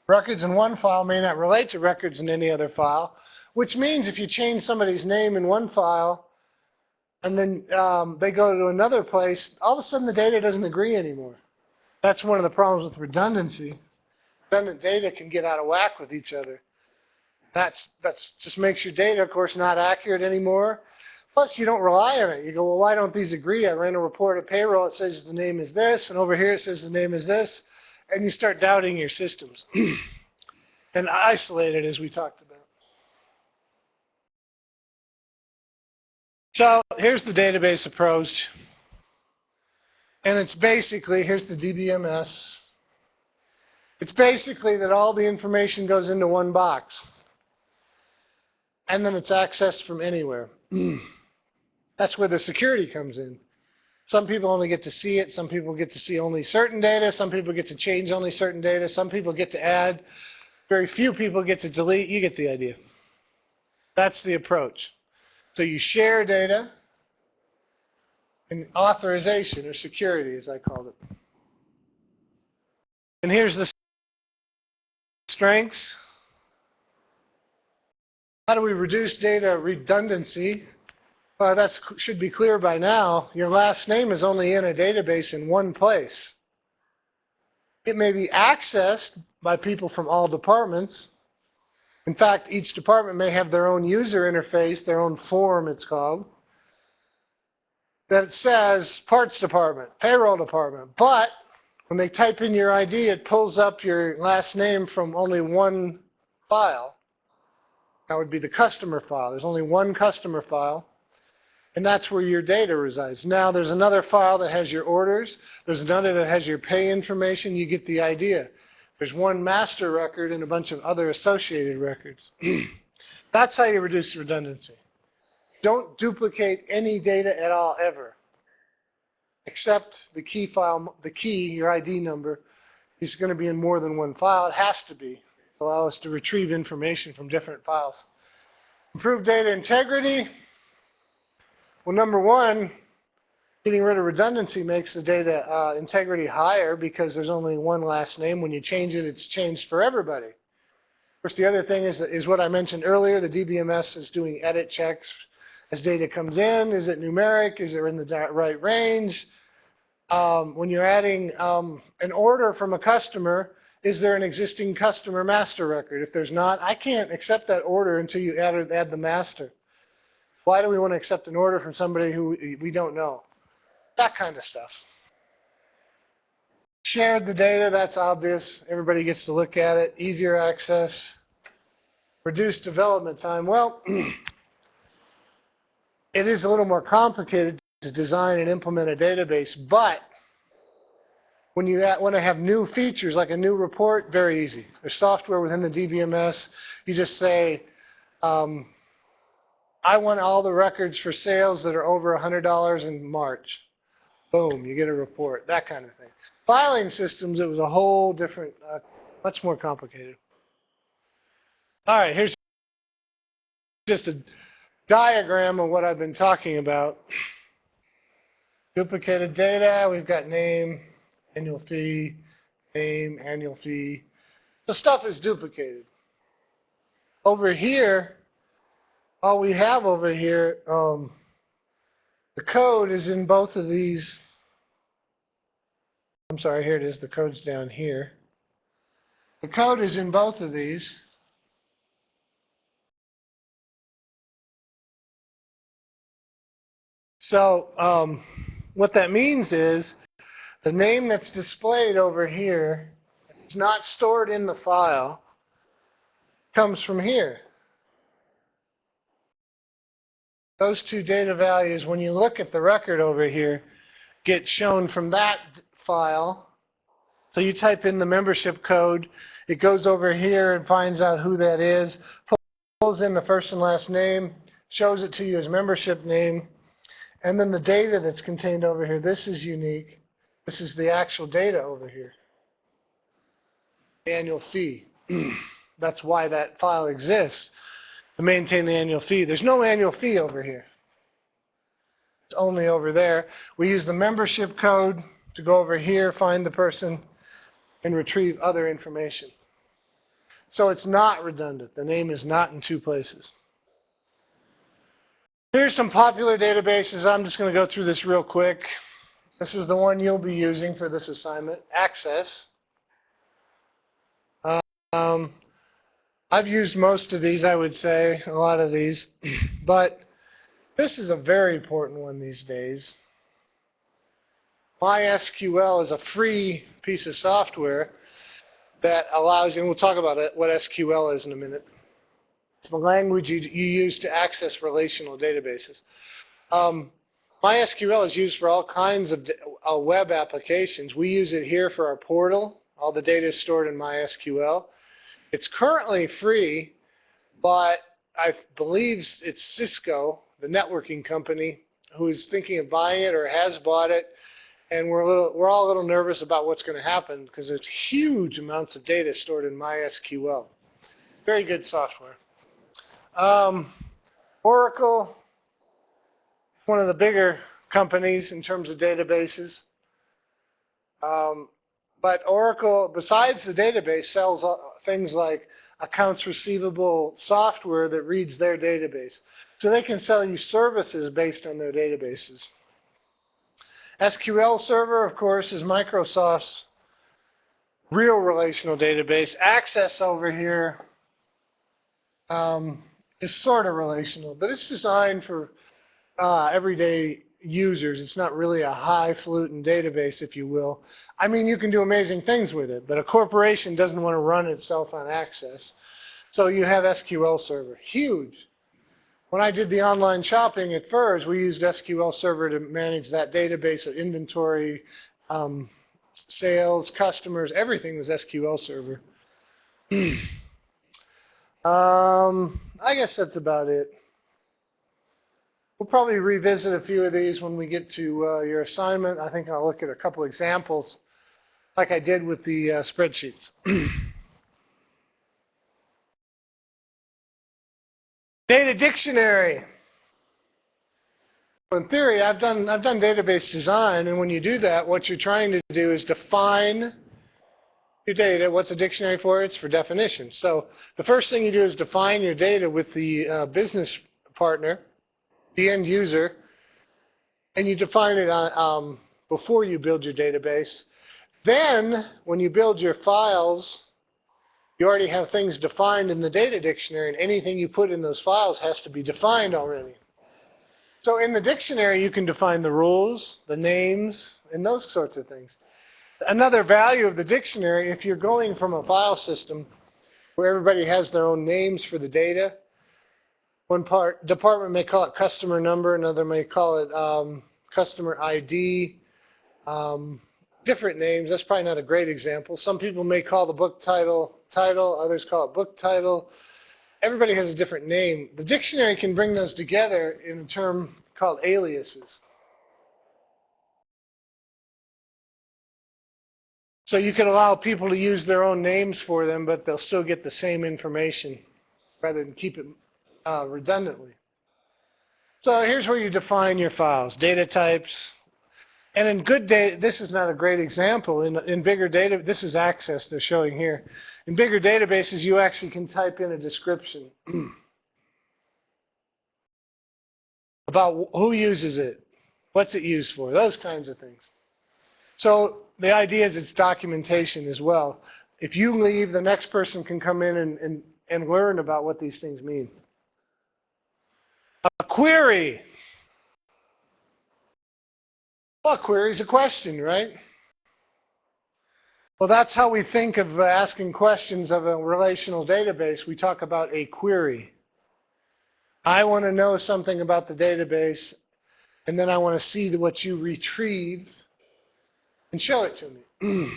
Records in one file may not relate to records in any other file, which means if you change somebody's name in one file and then they go to another place, all of a sudden the data doesn't agree anymore. That's one of the problems with redundancy. Redundant data can get out of whack with each other. That's just makes your data, of course, not accurate anymore. Plus, you don't rely on it. You go, well, why don't these agree? I ran a report at payroll. It says the name is this, and over here it says the name is this. And you start doubting your systems and isolate it, as we talked about. So here's the database approach. And it's basically, here's the DBMS. It's basically that all the information goes into one box. And then it's accessed from anywhere. That's where the security comes in. Some people only get to see it. Some people get to see only certain data. Some people get to change only certain data. Some people get to add. Very few people get to delete. You get the idea. That's the approach. So you share data and authorization, or security, as I called it. And here's the strengths. How do we reduce data redundancy? That should be clear by now. Your last name is only in a database in one place. It may be accessed by people from all departments. In fact, each department may have their own user interface, their own form, it's called, that says parts department, payroll department. But when they type in your ID, it pulls up your last name from only one file. That would be the customer file. There's only one customer file. And that's where your data resides. Now there's another file that has your orders. There's another that has your pay information. You get the idea. There's one master record and a bunch of other associated records. That's how you reduce redundancy. Don't duplicate any data at all, ever, except the key file, the key, your ID number, is going to be in more than one file. It has to be to allow us to retrieve information from different files. Improve data integrity. Well, number one, getting rid of redundancy makes the data integrity higher because there's only one last name. When you change it, it's changed for everybody. Of course, the other thing is what I mentioned earlier. The DBMS is doing edit checks as data comes in. Is it numeric? Is it in the right range? When you're adding an order from a customer, is there an existing customer master record? If there's not, I can't accept that order until you add the master. Why do we want to accept an order from somebody who we don't know? That kind of stuff. Shared the data, that's obvious. Everybody gets to look at it. Easier access. Reduced development time. Well, it is a little more complicated to design and implement a database, but when you want to have new features like a new report, very easy. There's software within the DBMS. You just say, I want all the records for sales that are over $100 in March. Boom, you get a report, that kind of thing. Filing systems, it was a whole different, much more complicated. All right, here's just a diagram of what I've been talking about. Duplicated data, we've got name, annual fee, name, annual fee. The stuff is duplicated. Over here, all we have over here, the code is in both of these. I'm sorry, here it is. The code's down here. The code is in both of these. So what that means is the name that's displayed over here is not stored in the file, comes from here. Those two data values, when you look at the record over here, get shown from that file. So you type in the membership code, it goes over here and finds out who that is, pulls in the first and last name, shows it to you as membership name, and then the data that's contained over here, this is unique. This is the actual data over here. Annual fee. That's why that file exists, to maintain the annual fee. There's no annual fee over here. It's only over there. We use the membership code to go over here, find the person, and retrieve other information. So it's not redundant. The name is not in two places. Here's some popular databases. I'm just going to go through this real quick. This is the one you'll be using for this assignment, Access. I've used most of these, I would say, a lot of these, but this is a very important one these days. MySQL is a free piece of software that allows you, and we'll talk about it, what SQL is in a minute. It's the language you use to access relational databases. MySQL is used for all kinds of web applications. We use it here for our portal. All the data is stored in MySQL. It's currently free, but I believe it's Cisco, the networking company, who is thinking of buying it or has bought it. And we're all a little nervous about what's going to happen because there's huge amounts of data stored in MySQL. Very good software. Oracle, one of the bigger companies in terms of databases. But Oracle, besides the database, sells things like accounts receivable software that reads their database. So they can sell you services based on their databases. SQL Server, of course, is Microsoft's real relational database. Access over here is sort of relational, but it's designed for everyday users. It's not really a highfalutin database, if you will. I mean, you can do amazing things with it, but a corporation doesn't want to run itself on Access. So you have SQL Server, huge. When I did the online shopping at Furs, we used SQL Server to manage that database of inventory, sales, customers, everything was SQL Server. I guess that's about it. We'll probably revisit a few of these when we get to your assignment. I think I'll look at a couple examples like I did with the spreadsheets. Data dictionary. In theory, I've done database design, and when you do that, what you're trying to do is define your data. What's a dictionary for? It's for definition. So the first thing you do is define your data with the business partner, the end user, and you define it before you build your database. Then, when you build your files, you already have things defined in the data dictionary, and anything you put in those files has to be defined already. So in the dictionary, you can define the rules, the names, and those sorts of things. Another value of the dictionary, if you're going from a file system where everybody has their own names for the data, one department may call it customer number, another may call it customer ID, different names. That's probably not a great example. Some people may call the book title, others call it book title. Everybody has a different name. The dictionary can bring those together in a term called aliases. So you can allow people to use their own names for them, but they'll still get the same information rather than keep it redundantly. So here's where you define your files, data types. And in good data, this is not a great example. In bigger data, this is Access they're showing here. In bigger databases, you actually can type in a description about who uses it, what's it used for, those kinds of things. So the idea is it's documentation as well. If you leave, the next person can come in and learn about what these things mean. A query. Well, a query is a question, right? Well, that's how we think of asking questions of a relational database. We talk about a query. I want to know something about the database, and then I want to see what you retrieve and show it to me.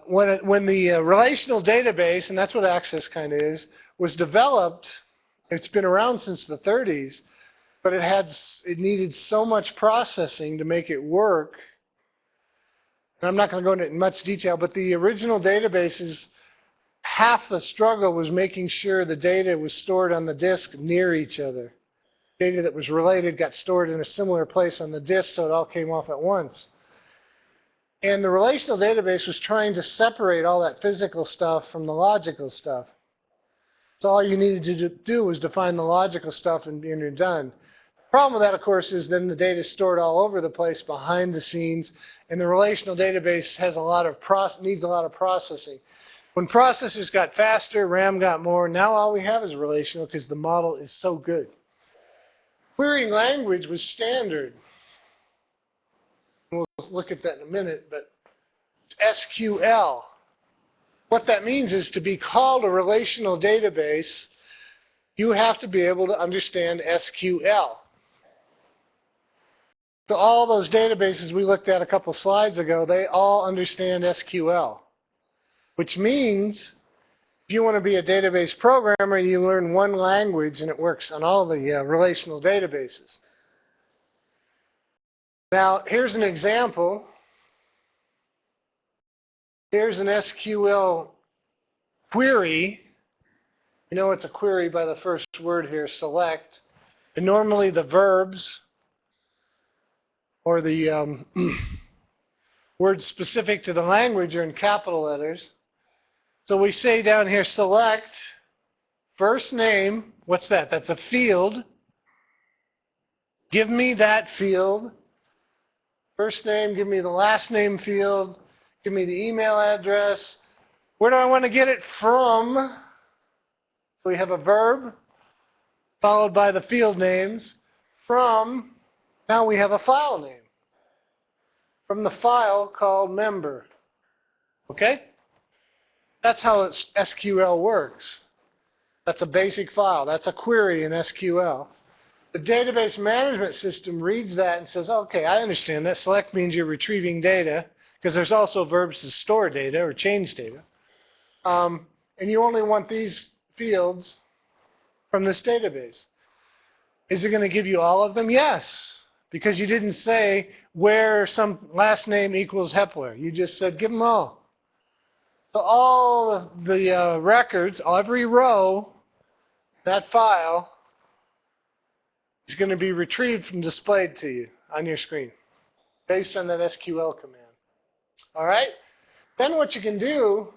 When the relational database, and that's what Access kind of is, was developed, it's been around since the 30s, but it needed so much processing to make it work. And I'm not going to go into much detail, but the original databases, half the struggle was making sure the data was stored on the disk near each other. Data that was related got stored in a similar place on the disk, so it all came off at once. And the relational database was trying to separate all that physical stuff from the logical stuff. So all you needed to do was define the logical stuff and you're done. The problem with that, of course, is then the data is stored all over the place behind the scenes, and the relational database has needs a lot of processing. When processors got faster, RAM got more, now all we have is relational because the model is so good. Querying language was standard. We'll look at that in a minute, but SQL. What that means is to be called a relational database, you have to be able to understand SQL. So all those databases we looked at a couple slides ago, they all understand SQL, which means if you want to be a database programmer, you learn one language and it works on all the relational databases. Now, here's an example. Here's an SQL query. You know it's a query by the first word here, select. And normally the verbs or the words specific to the language are in capital letters. So we say down here, select first name. What's that? That's a field. Give me that field. First name, give me the last name field. Give me the email address. Where do I want to get it from? We have a verb followed by the field names. From, now we have a file name. From the file called member. Okay? That's how SQL works. That's a basic file. That's a query in SQL. The database management system reads that and says, okay, I understand that. Select means you're retrieving data, because there's also verbs to store data or change data. And you only want these fields from this database. Is it going to give you all of them? Yes, because you didn't say where some last name equals Hepler. You just said give them all. So all the records, every row, that file is going to be retrieved and displayed to you on your screen based on that SQL command. All right? Then what you can do,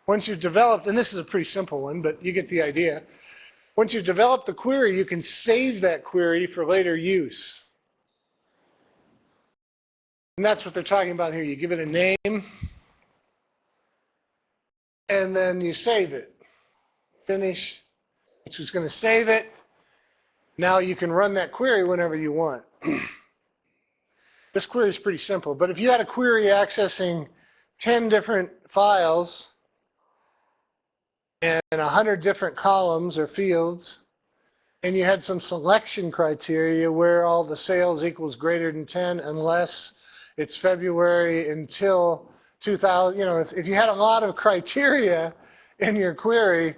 once you've developed, and this is a pretty simple one, but you get the idea. Once you've developed the query, you can save that query for later use. And that's what they're talking about here. You give it a name, and then you save it. Finish, which is going to save it. Now you can run that query whenever you want. This query is pretty simple, but if you had a query accessing 10 different files and 100 different columns or fields, and you had some selection criteria where all the sales equals greater than 10 unless it's February until 2000, if you had a lot of criteria in your query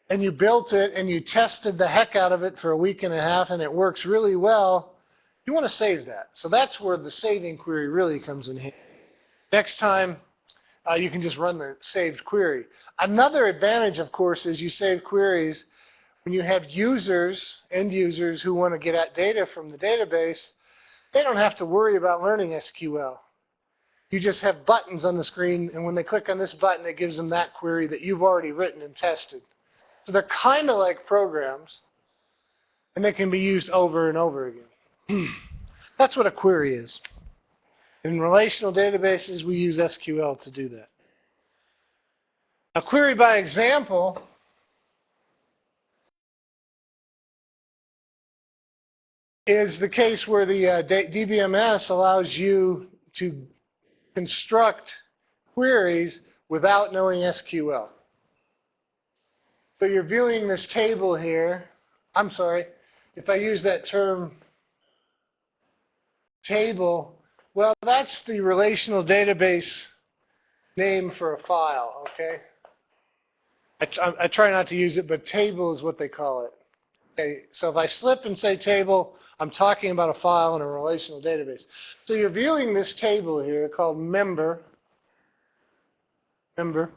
and you built it and you tested the heck out of it for a week and a half and it works really well, you want to save that. So that's where the saving query really comes in handy. Next time, you can just run the saved query. Another advantage, of course, is you save queries when you have users, end users, who want to get at data from the database. They don't have to worry about learning SQL. You just have buttons on the screen, and when they click on this button, it gives them that query that you've already written and tested. So they're kind of like programs, and they can be used over and over again. That's what a query is. In relational databases, we use SQL to do that. A query by example is the case where the DBMS allows you to construct queries without knowing SQL. So you're viewing this table here. I'm sorry, if I use that term table, well, that's the relational database name for a file, okay? I try not to use it, but table is what they call it. Okay, so if I slip and say table, I'm talking about a file in a relational database. So you're viewing this table here called member, and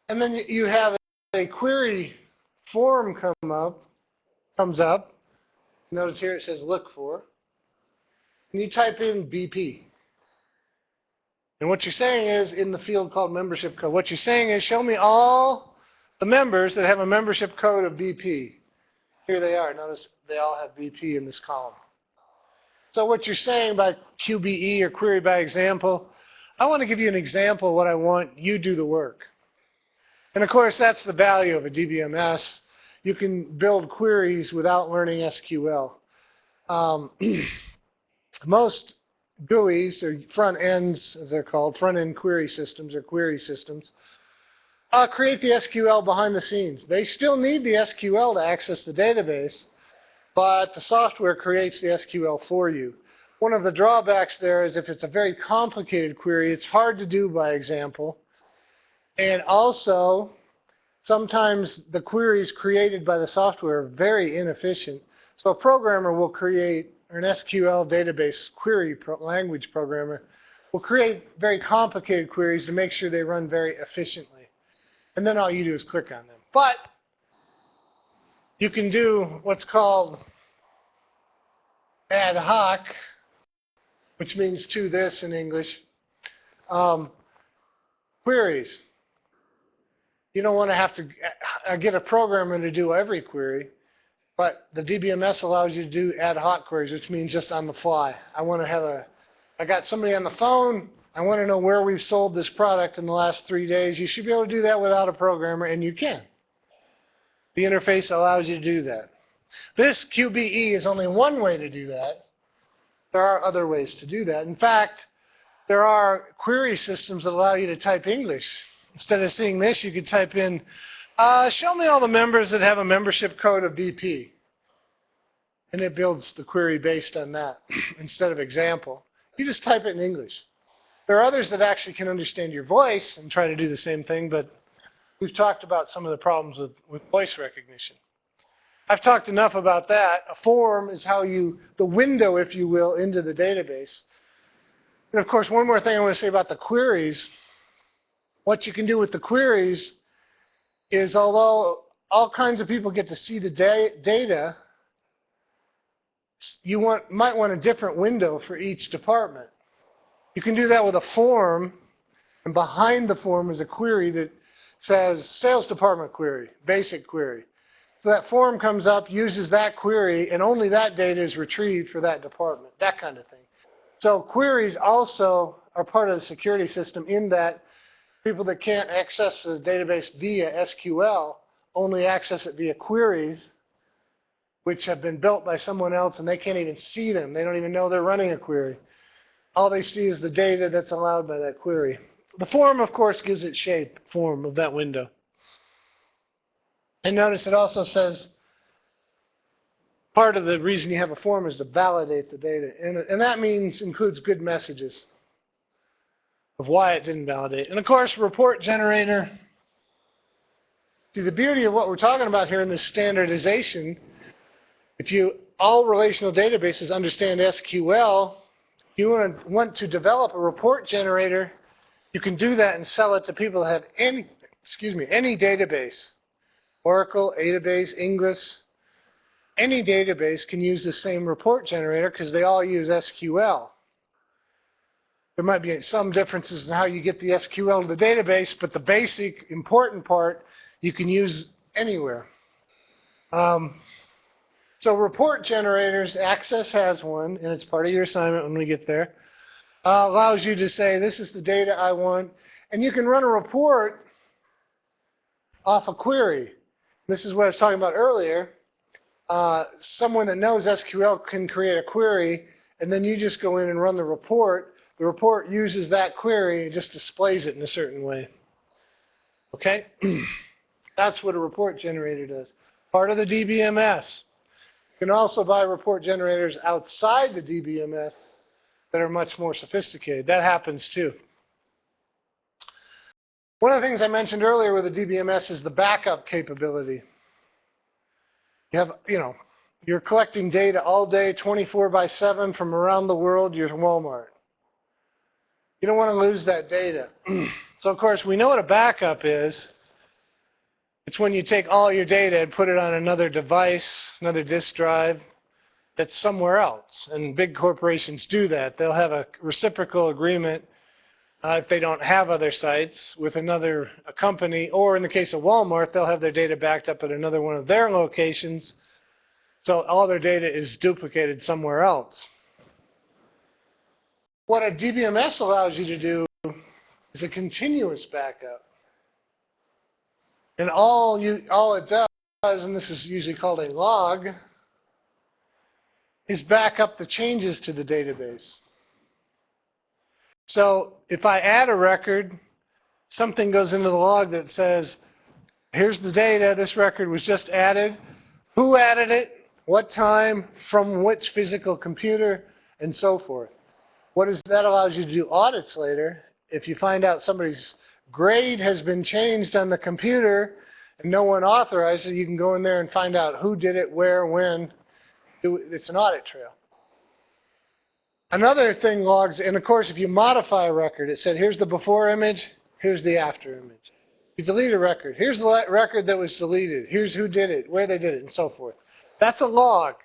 then you have a query form comes up. Notice here it says look for, and you type in BP. And what you're saying is, in the field called membership code, what you're saying is show me all the members that have a membership code of BP. Here they are. Notice they all have BP in this column. So what you're saying by QBE or query by example, I want to give you an example of what I want. You do the work. And of course, that's the value of a DBMS. You can build queries without learning SQL. Most GUIs, or front ends as they're called, front end query systems or query systems, create the SQL behind the scenes. They still need the SQL to access the database, but the software creates the SQL for you. One of the drawbacks there is if it's a very complicated query, it's hard to do by example. And also, sometimes the queries created by the software are very inefficient. So a programmer will create, or an SQL database query language programmer will create very complicated queries to make sure they run very efficiently. And then all you do is click on them. But you can do what's called ad hoc, which means to this in English, queries. You don't want to have to get a programmer to do every query, but the DBMS allows you to do ad hoc queries, which means just on the fly. I got somebody on the phone, I want to know where we've sold this product in the last 3 days. You should be able to do that without a programmer, and you can. The interface allows you to do that. This QBE is only one way to do that. There are other ways to do that. In fact, there are query systems that allow you to type English. Instead of seeing this, you could type in, show me all the members that have a membership code of BP. And it builds the query based on that instead of example. You just type it in English. There are others that actually can understand your voice and try to do the same thing, but we've talked about some of the problems with voice recognition. I've talked enough about that. A form is how the window, if you will, into the database. And of course, one more thing I want to say about the queries. What you can do with the queries is, although all kinds of people get to see the data, you might want a different window for each department. You can do that with a form, and behind the form is a query that says sales department query, basic query. So that form comes up, uses that query, and only that data is retrieved for that department, that kind of thing. So queries also are part of the security system in that people that can't access the database via SQL only access it via queries, which have been built by someone else, and they can't even see them. They don't even know they're running a query. All they see is the data that's allowed by that query. The form, of course, gives it shape, form of that window. And notice it also says part of the reason you have a form is to validate the data. And that includes good messages of why it didn't validate. And of course, report generator. See, the beauty of what we're talking about here in this standardization, if all relational databases understand SQL, you want to develop a report generator, you can do that and sell it to people that have any database. Oracle, database, Ingress, any database can use the same report generator because they all use SQL. There might be some differences in how you get the SQL to the database, but the basic important part you can use anywhere. So report generators, Access has one, and it's part of your assignment when we get there. Allows you to say, this is the data I want, and you can run a report off a query. This is what I was talking about earlier. Someone that knows SQL can create a query, and then you just go in and run the report. The report uses that query and just displays it in a certain way. Okay? That's what a report generator does. Part of the DBMS. You can also buy report generators outside the DBMS that are much more sophisticated. That happens too. One of the things I mentioned earlier with the DBMS is the backup capability. You're collecting data all day, 24/7 from around the world. You're Walmart. You don't want to lose that data. So of course, we know what a backup is. It's when you take all your data and put it on another device, another disk drive that's somewhere else. And big corporations do that. They'll have a reciprocal agreement if they don't have other sites with a company, or in the case of Walmart, they'll have their data backed up at another one of their locations. So all their data is duplicated somewhere else. What a DBMS allows you to do is a continuous backup. And all it does, and this is usually called a log, is back up the changes to the database. So if I add a record, something goes into the log that says, here's the data, this record was just added, who added it, what time, from which physical computer, and so forth. That allows you to do audits later. If you find out somebody's grade has been changed on the computer and no one authorized it, you can go in there and find out who did it, where, when. It's an audit trail. Another thing logs, and of course if you modify a record, it said here's the before image, here's the after image. You delete a record, here's the record that was deleted, here's who did it, where they did it, and so forth. That's a log.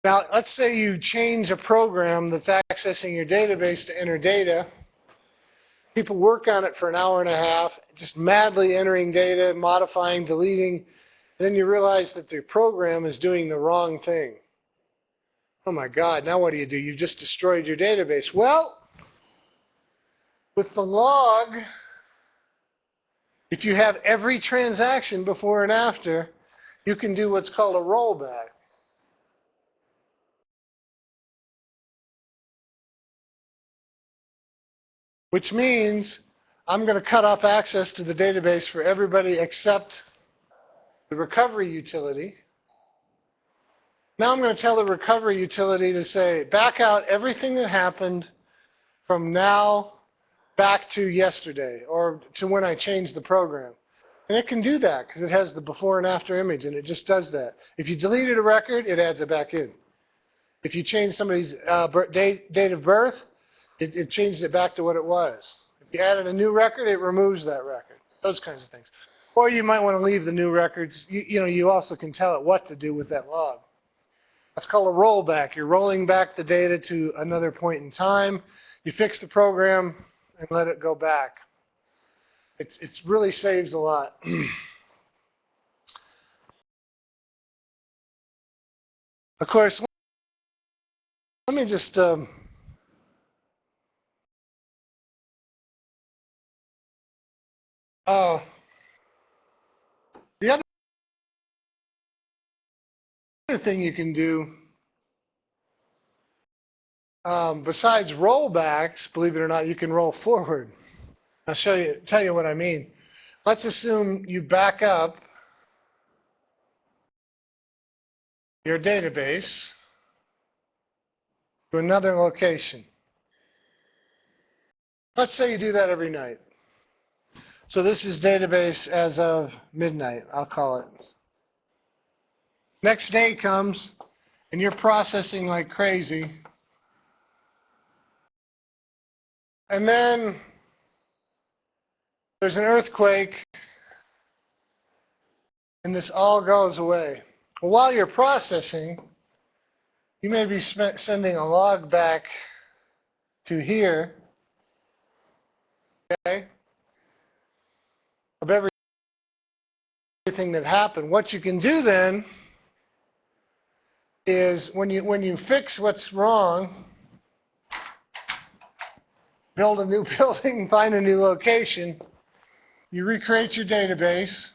Now let's say you change a program that's accessing your database to enter data. People work on it for an hour and a half, just madly entering data, modifying, deleting, and then you realize that the program is doing the wrong thing. Oh my God, now what do? You just destroyed your database. Well, with the log, if you have every transaction before and after, you can do what's called a rollback. Which means I'm going to cut off access to the database for everybody except the recovery utility. Now I'm going to tell the recovery utility to say, back out everything that happened from now back to yesterday or to when I changed the program. And it can do that because it has the before and after image, and it just does that. If you deleted a record, it adds it back in. If you change somebody's date of birth, it changes it back to what it was. If you added a new record, it removes that record. Those kinds of things. Or you might want to leave the new records. You also can tell it what to do with that log. That's called a rollback. You're rolling back the data to another point in time. You fix the program and let it go back. It really saves a lot. Of course, let me just the other thing you can do, besides rollbacks, believe it or not, you can roll forward. I'll tell you what I mean. Let's assume you back up your database to another location. Let's say you do that every night. So this is database as of midnight, I'll call it. Next day comes and you're processing like crazy. And then there's an earthquake and this all goes away. Well, while you're processing, you may be sending a log back to here, okay, of everything that happened. What you can do then is when you fix what's wrong, build a new building, find a new location, you recreate your database,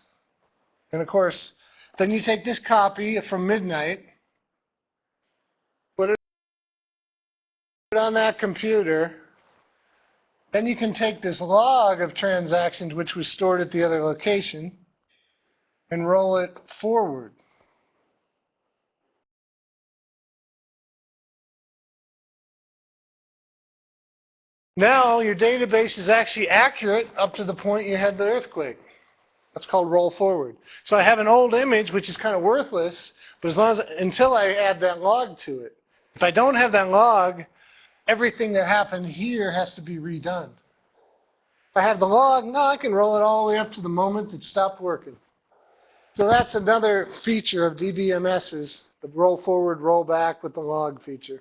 and of course, then you take this copy from midnight, put it on that computer, then you can take this log of transactions which was stored at the other location and roll it forward. Now your database is actually accurate up to the point you had the earthquake. That's called roll forward. So I have an old image which is kind of worthless, but until I add that log to it. If I don't have that log, everything that happened here has to be redone. If I have the log, no, I can roll it all the way up to the moment it stopped working. So that's another feature of DBMS's, the roll forward, roll back with the log feature.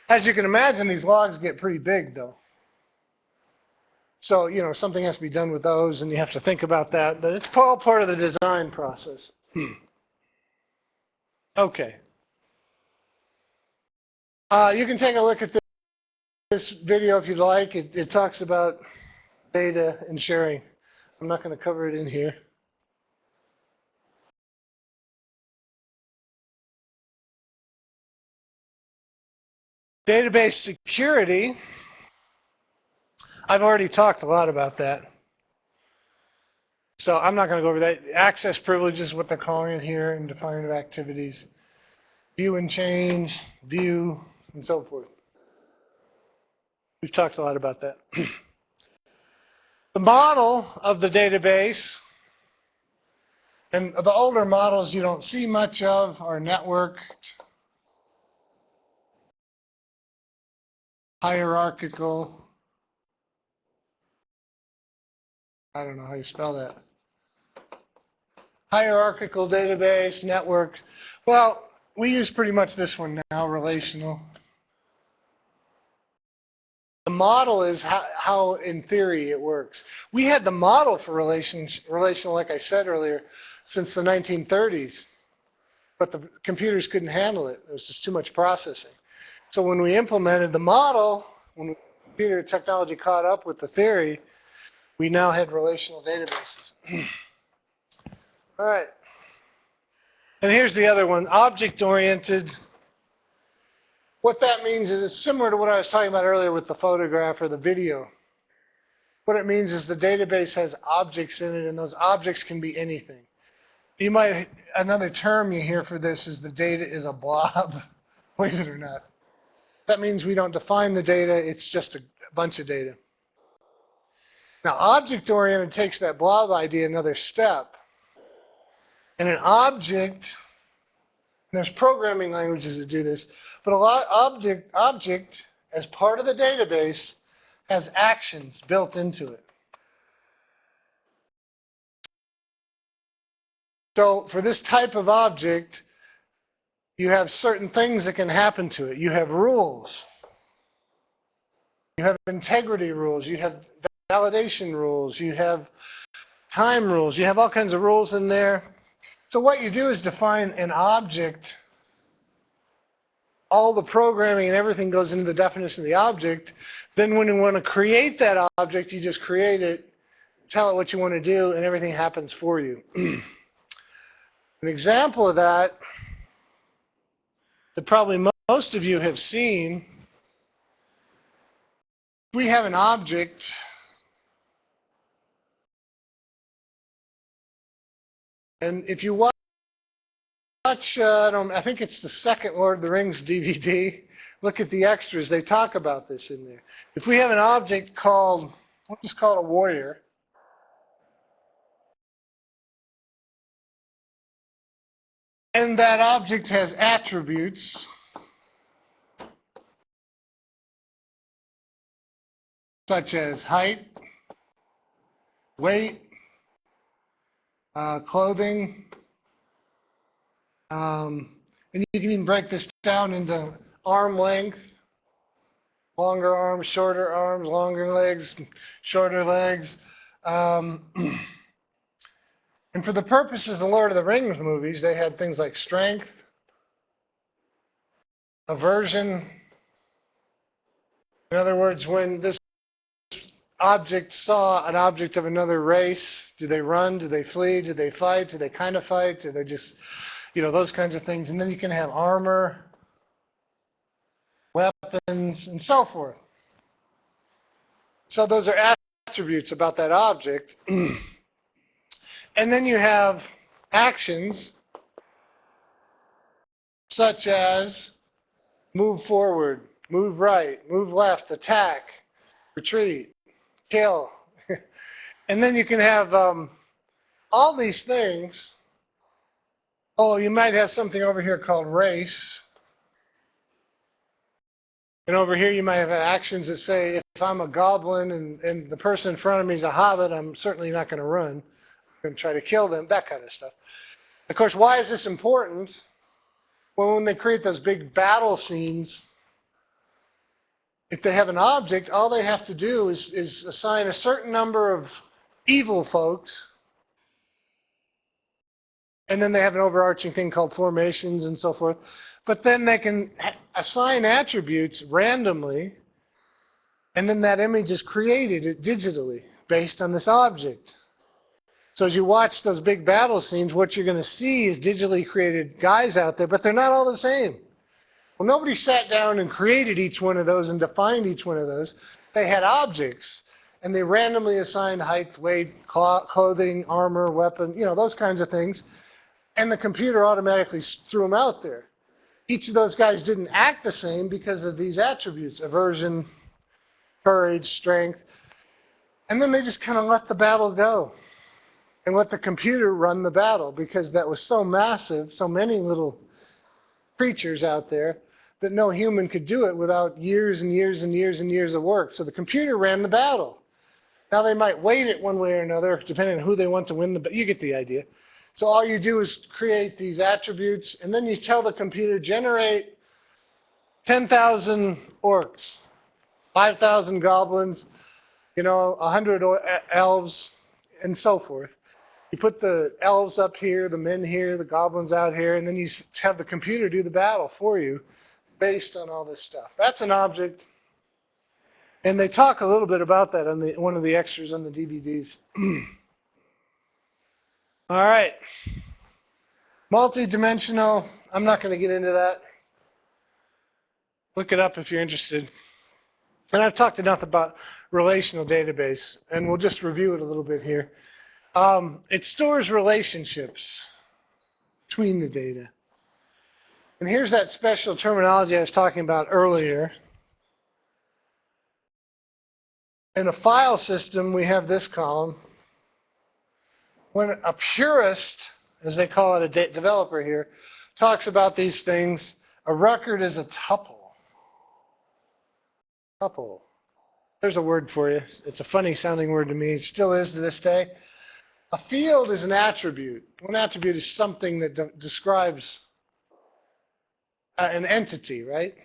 As you can imagine, these logs get pretty big though. So, something has to be done with those and you have to think about that, but it's all part of the design process. Okay. You can take a look at this video if you'd like. It talks about data and sharing. I'm not going to cover it in here. Database security. I've already talked a lot about that. So I'm not going to go over that. Access privileges, what they're calling it here, and defining of activities. View and change, view, and so forth. We've talked a lot about that. The model of the database, and the older models you don't see much of, are networked, hierarchical, I don't know how you spell that. Hierarchical database, network. Well, we use pretty much this one now, relational. The model is how in theory it works. We had the model for relational, like I said earlier, since the 1930s, but the computers couldn't handle it. There was just too much processing. So when we implemented the model, when computer technology caught up with the theory, we now had relational databases. All right. And here's the other one, object-oriented. What that means is it's similar to what I was talking about earlier with the photograph or the video. What it means is the database has objects in it, and those objects can be anything. Another term you hear for this is the data is a blob, believe it or not. That means we don't define the data, it's just a bunch of data. Now, object-oriented takes that blob idea another step. And an object, there's programming languages that do this, but a lot object as part of the database has actions built into it. So for this type of object, you have certain things that can happen to it. You have rules. You have integrity rules. You have validation rules. You have time rules. You have all kinds of rules in there. So what you do is define an object. All the programming and everything goes into the definition of the object. Then when you want to create that object, you just create it, tell it what you want to do, and everything happens for you. An example of that probably most of you have seen, we have an object and if you watch I think it's the second Lord of the Rings DVD, look at the extras, they talk about this in there. If we have an object called, we'll just call it a warrior, and that object has attributes such as height, weight, clothing, and you can even break this down into arm length, longer arms, shorter arms, longer legs, shorter legs. And for the purposes of the Lord of the Rings movies, they had things like strength, aversion. In other words, when this object saw an object of another race, do they run, do they flee, do they fight, do they kind of fight, do they just, you know, those kinds of things. And then you can have armor, weapons, and so forth. So those are attributes about that object. And then you have actions such as move forward, move right, move left, attack, retreat, kill. And then you can have all these things. Oh, you might have something over here called race. And over here you might have actions that say, if I'm a goblin and the person in front of me is a hobbit, I'm certainly not going to run. I'm going to try to kill them, that kind of stuff. Of course, why is this important? Well, when they create those big battle scenes, if they have an object, all they have to do is assign a certain number of evil folks, and then they have an overarching thing called formations and so forth. But then they can assign attributes randomly, and then that image is created digitally based on this object. So as you watch those big battle scenes, what you're going to see is digitally created guys out there, but they're not all the same. Well, nobody sat down and created each one of those and defined each one of those. They had objects, and they randomly assigned height, weight, clothing, armor, weapon, you know, those kinds of things. And the computer automatically threw them out there. Each of those guys didn't act the same because of these attributes, aversion, courage, strength. And then they just kind of let the battle go and let the computer run the battle because that was so massive, so many little creatures out there that no human could do it without years and years and years and years of work. So the computer ran the battle. Now they might weight it one way or another, depending on who they want to win the battle. You get the idea. So all you do is create these attributes, and then you tell the computer, generate 10,000 orcs, 5,000 goblins, you know, 100 elves, and so forth. You put the elves up here, the men here, the goblins out here, and then you have the computer do the battle for you based on all this stuff. That's an object. And they talk a little bit about that on one of the extras on the DVDs. All right. Multi-dimensional, I'm not going to get into that. Look it up if you're interested. And I've talked enough about relational database, and we'll just review it a little bit here. It stores relationships between the data. And here's that special terminology I was talking about earlier. In a file system, we have this column. When a purist, as they call it, a developer here, talks about these things, a record is a tuple. Tuple. There's a word for you. It's a funny sounding word to me. It still is to this day. A field is an attribute. One attribute is something that describes an entity, right?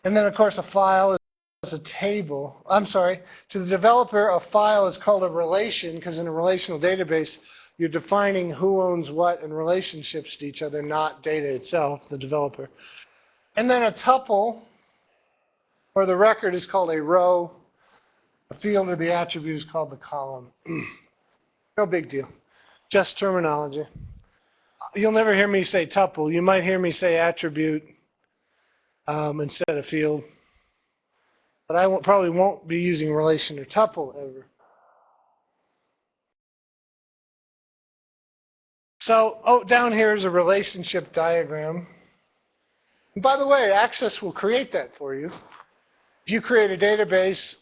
And then, of course, a file is a table. I'm sorry. To the developer, a file is called a relation because in a relational database, you're defining who owns what in relationships to each other, not data itself, the developer. And then a tuple, or the record, is called a row. A field or the attribute is called the column. No big deal. Just terminology. You'll never hear me say tuple. You might hear me say attribute instead of field. But I probably won't be using relation or tuple ever. So down here is a relationship diagram. And by the way, Access will create that for you. If you create a database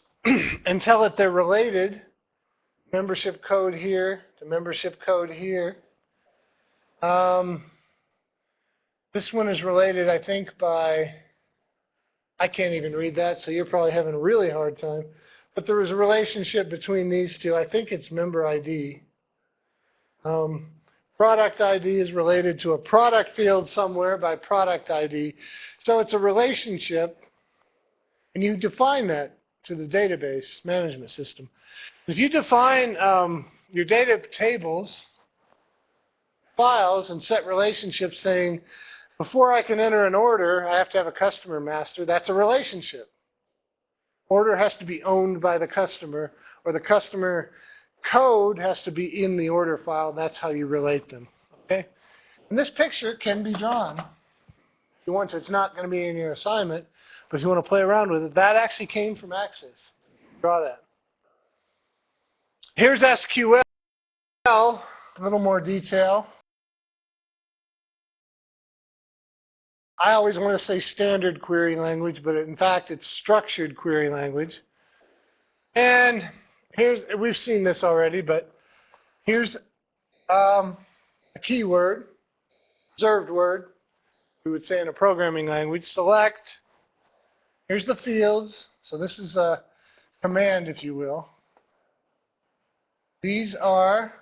and tell it they're related, membership code here to membership code here. This one is related, I think, by, I can't even read that, so you're probably having a really hard time. But there was a relationship between these two. I think it's member ID. Product ID is related to a product field somewhere by product ID. So it's a relationship, and you define that to the database management system. If you define your data tables, files, and set relationships saying, before I can enter an order, I have to have a customer master, that's a relationship. Order has to be owned by the customer, or the customer code has to be in the order file. That's how you relate them. Okay? And this picture can be drawn. If you want to, it's not going to be in your assignment, but if you want to play around with it, that actually came from Access. Draw that. Here's SQL, a little more detail. I always want to say standard query language, but in fact it's structured query language. And here's, we've seen this already, but here's a keyword, reserved word, we would say in a programming language, select. Here's the fields. So this is a command, if you will. These are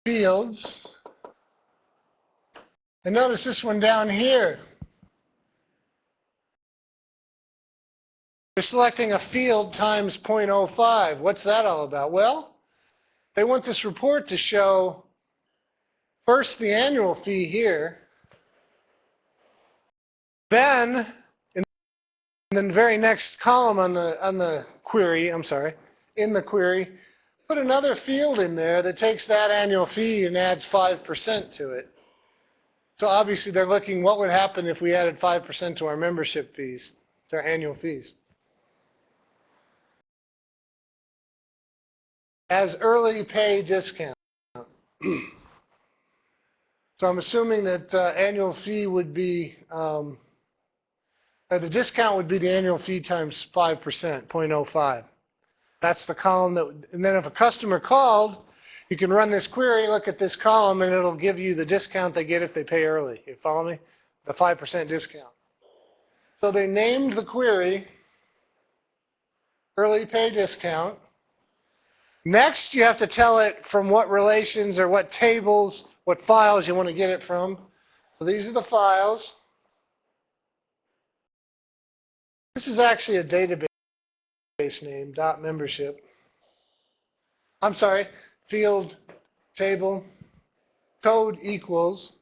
fields. And notice this one down here. They're selecting a field times 0.05. What's that all about? Well, they want this report to show first the annual fee here, then in the very next column on the query, in the query, put another field in there that takes that annual fee and adds 5% to it. So obviously they're looking what would happen if we added 5% to our membership fees, to our annual fees. As early pay discount. So I'm assuming that annual fee would be, or the discount would be the annual fee times 5%, 0.05. That's the column that, and then if a customer called, you can run this query, look at this column, and it'll give you the discount they get if they pay early. You follow me? The 5% discount. So they named the query early pay discount. Next, you have to tell it from what relations or what tables, what files you want to get it from. So these are the files. This is actually a database name, .membership. I'm sorry, field table, code equals.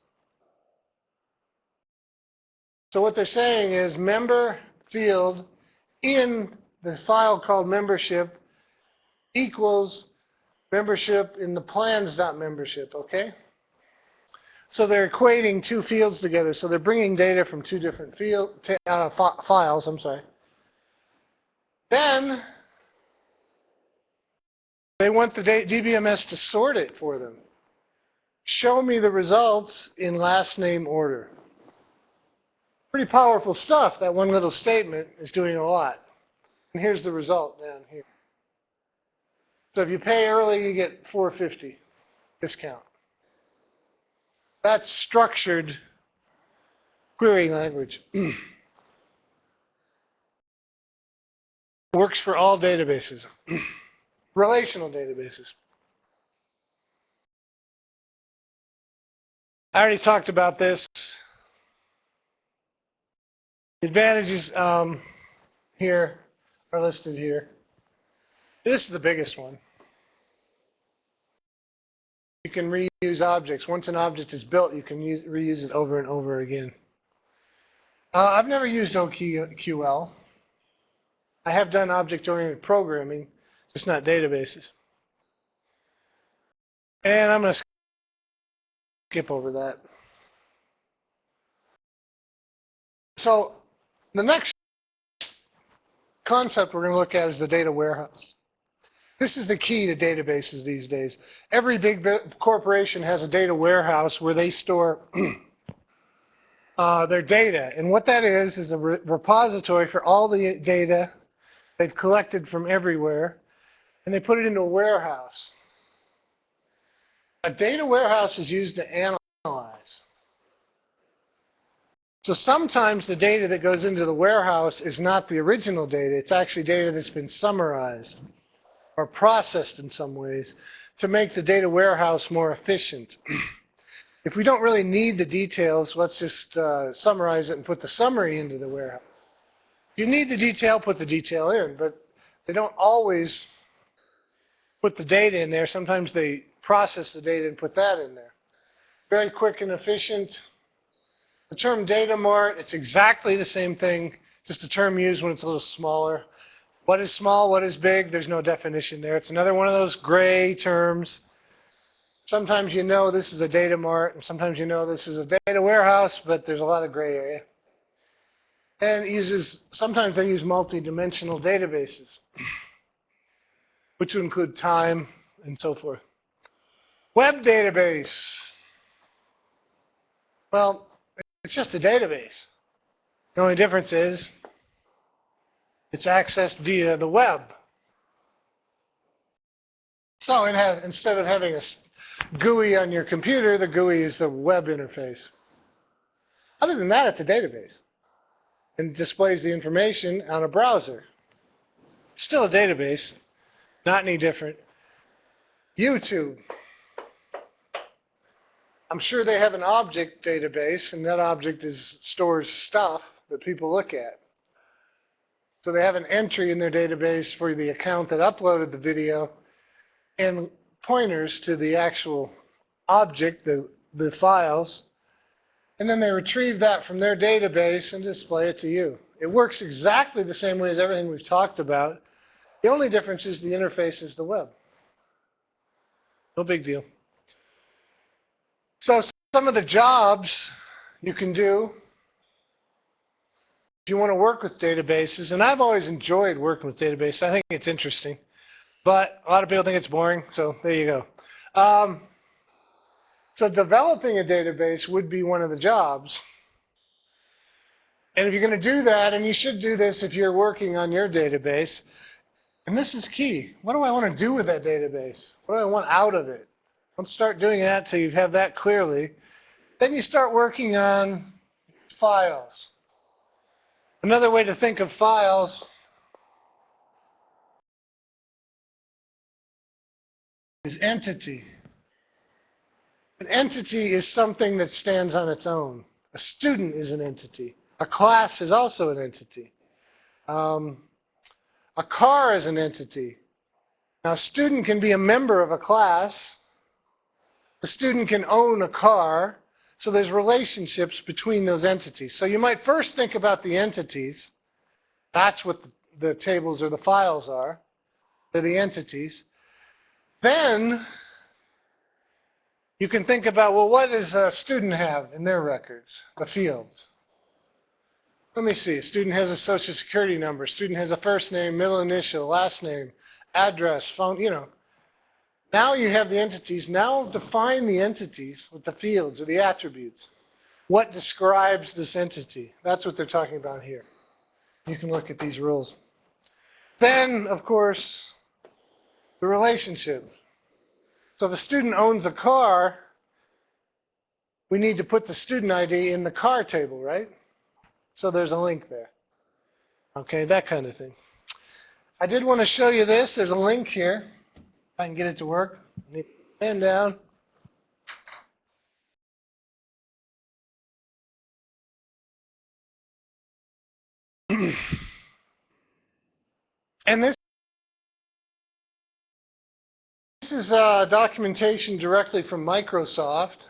So what they're saying is member field in the file called membership equals membership in the plans.membership, okay? So they're equating two fields together. So they're bringing data from two different files, I'm sorry. Then they want the DBMS to sort it for them. Show me the results in last name order. Pretty powerful stuff. That one little statement is doing a lot. And here's the result down here. So if you pay early, you get $4.50 discount. That's structured query language. Works for all databases, relational databases. I already talked about this. The advantages here are listed here. This is the biggest one. You can reuse objects. Once an object is built, you can reuse it over and over again. I've never used OQL. I have done object-oriented programming, just not databases. And I'm going to skip over that. So the next concept we're going to look at is the data warehouse. This is the key to databases these days. Every big corporation has a data warehouse where they store their data. And what that is a repository for all the data they've collected from everywhere, and they put it into a warehouse. A data warehouse is used to analyze. So sometimes the data that goes into the warehouse is not the original data. It's actually data that's been summarized or processed in some ways to make the data warehouse more efficient. If we don't really need the details, let's just summarize it and put the summary into the warehouse. If you need the detail, put the detail in, but they don't always put the data in there. Sometimes they process the data and put that in there. Very quick and efficient. The term data mart, it's exactly the same thing, just a term used when it's a little smaller. What is small, what is big? There's no definition there. It's another one of those gray terms. Sometimes you know this is a data mart, and sometimes you know this is a data warehouse, but there's a lot of gray area. And it uses, sometimes they use multi-dimensional databases, which would include time and so forth. Web database. Well, it's just a database. The only difference is it's accessed via the web. So it has, instead of having a GUI on your computer, the GUI is the web interface. Other than that, it's a database and displays the information on a browser. It's still a database, not any different. YouTube. I'm sure they have an object database, and that object stores stuff that people look at. So they have an entry in their database for the account that uploaded the video and pointers to the actual object, the files, and then they retrieve that from their database and display it to you. It works exactly the same way as everything we've talked about. The only difference is the interface is the web. No big deal. So some of the jobs you can do if you want to work with databases, and I've always enjoyed working with databases. I think it's interesting, but a lot of people think it's boring, so there you go. So developing a database would be one of the jobs. And if you're going to do that, and you should do this if you're working on your database, and this is key. What do I want to do with that database? What do I want out of it? Don't start doing that till you have that clearly. Then you start working on files. Another way to think of files is entity. An entity is something that stands on its own. A student is an entity. A class is also an entity. A car is an entity. Now, a student can be a member of a class. A student can own a car. So there's relationships between those entities. So you might first think about the entities. That's what the tables or the files are. They're the entities. Then you can think about, well, what does a student have in their records, the fields? Let me see. A student has a social security number. A student has a first name, middle initial, last name, address, phone, you know. Now you have the entities. Now define the entities with the fields or the attributes. What describes this entity? That's what they're talking about here. You can look at these rules. Then, of course, the relationship. So if a student owns a car, we need to put the student ID in the car table, right? So there's a link there. Okay, that kind of thing. I did want to show you this. There's a link here. If I can get it to work. Pen down. And this is documentation directly from Microsoft.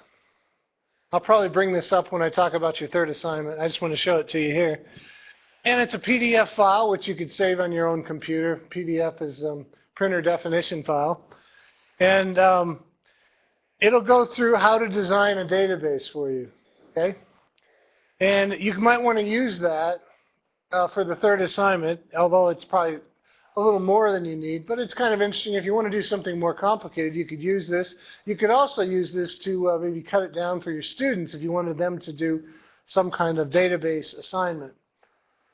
I'll probably bring this up when I talk about your third assignment. I just want to show it to you here. And it's a PDF file, which you could save on your own computer. PDF is printer definition file. And it'll go through how to design a database for you, okay? And you might want to use that for the third assignment, although it's probably a little more than you need, but it's kind of interesting. If you want to do something more complicated, you could use this. You could also use this to maybe cut it down for your students if you wanted them to do some kind of database assignment.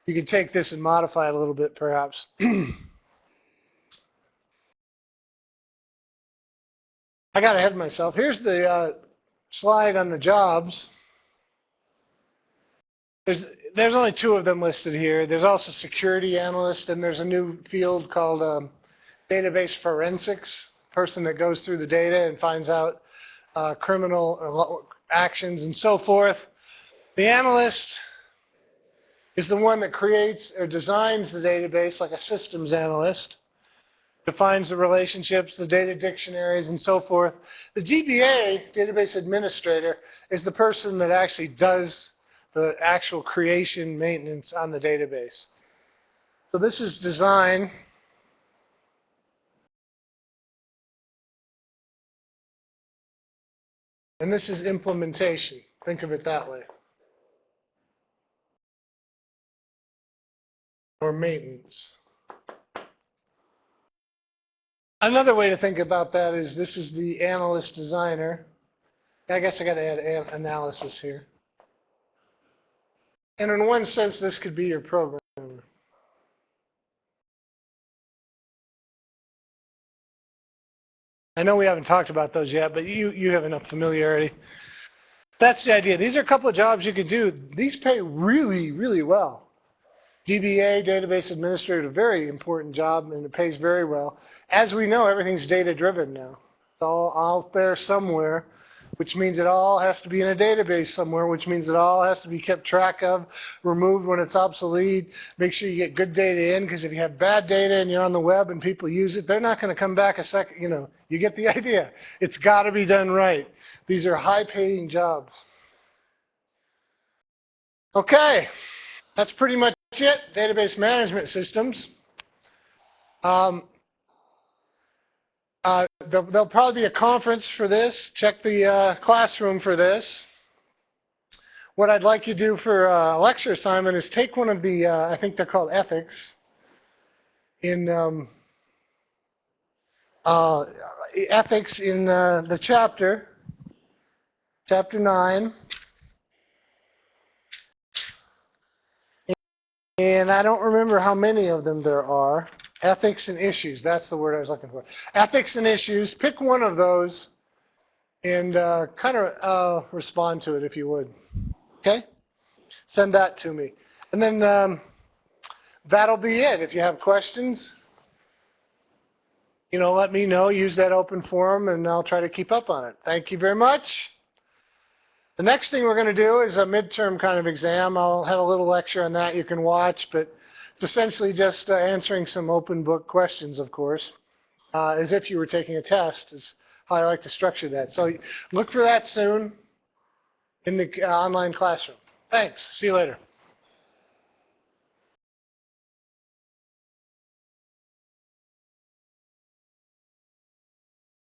You could take this and modify it a little bit, perhaps. I got ahead of myself. Here's the slide on the jobs. There's only 2 of them listed here. There's also security analyst, and there's a new field called database forensics, person that goes through the data and finds out criminal actions and so forth. The analyst is the one that creates or designs the database, like a systems analyst, defines the relationships, the data dictionaries, and so forth. The DBA, database administrator, is the person that actually does the actual creation maintenance on the database. So this is design. And this is implementation. Think of it that way. Or maintenance. Another way to think about that is this is the analyst designer. I guess I got to add analysis here. And in one sense, this could be your programmer. I know we haven't talked about those yet, but you have enough familiarity. That's the idea. These are a couple of jobs you could do. These pay really, really well. DBA, database administrator, a very important job, and it pays very well. As we know, everything's data-driven now. It's all out there somewhere, which means it all has to be in a database somewhere, which means it all has to be kept track of, removed when it's obsolete. Make sure you get good data in, because if you have bad data and you're on the web and people use it, they're not going to come back a second. You know, you get the idea. It's got to be done right. These are high-paying jobs. Okay, that's pretty much it. Database management systems. There'll probably be a conference for this. Check the classroom for this. What I'd like you to do for a lecture assignment is take one of the, I think they're called ethics, in ethics in the chapter 9. And I don't remember how many of them there are. Ethics and issues, that's the word I was looking for. Ethics and issues, pick one of those and kind of respond to it if you would. Okay? Send that to me. And then that'll be it. If you have questions, you know, let me know. Use that open forum and I'll try to keep up on it. Thank you very much. The next thing we're going to do is a midterm kind of exam. I'll have a little lecture on that you can watch, but it's essentially just answering some open book questions, of course, as if you were taking a test is how I like to structure that. So look for that soon in the online classroom. Thanks. See you later.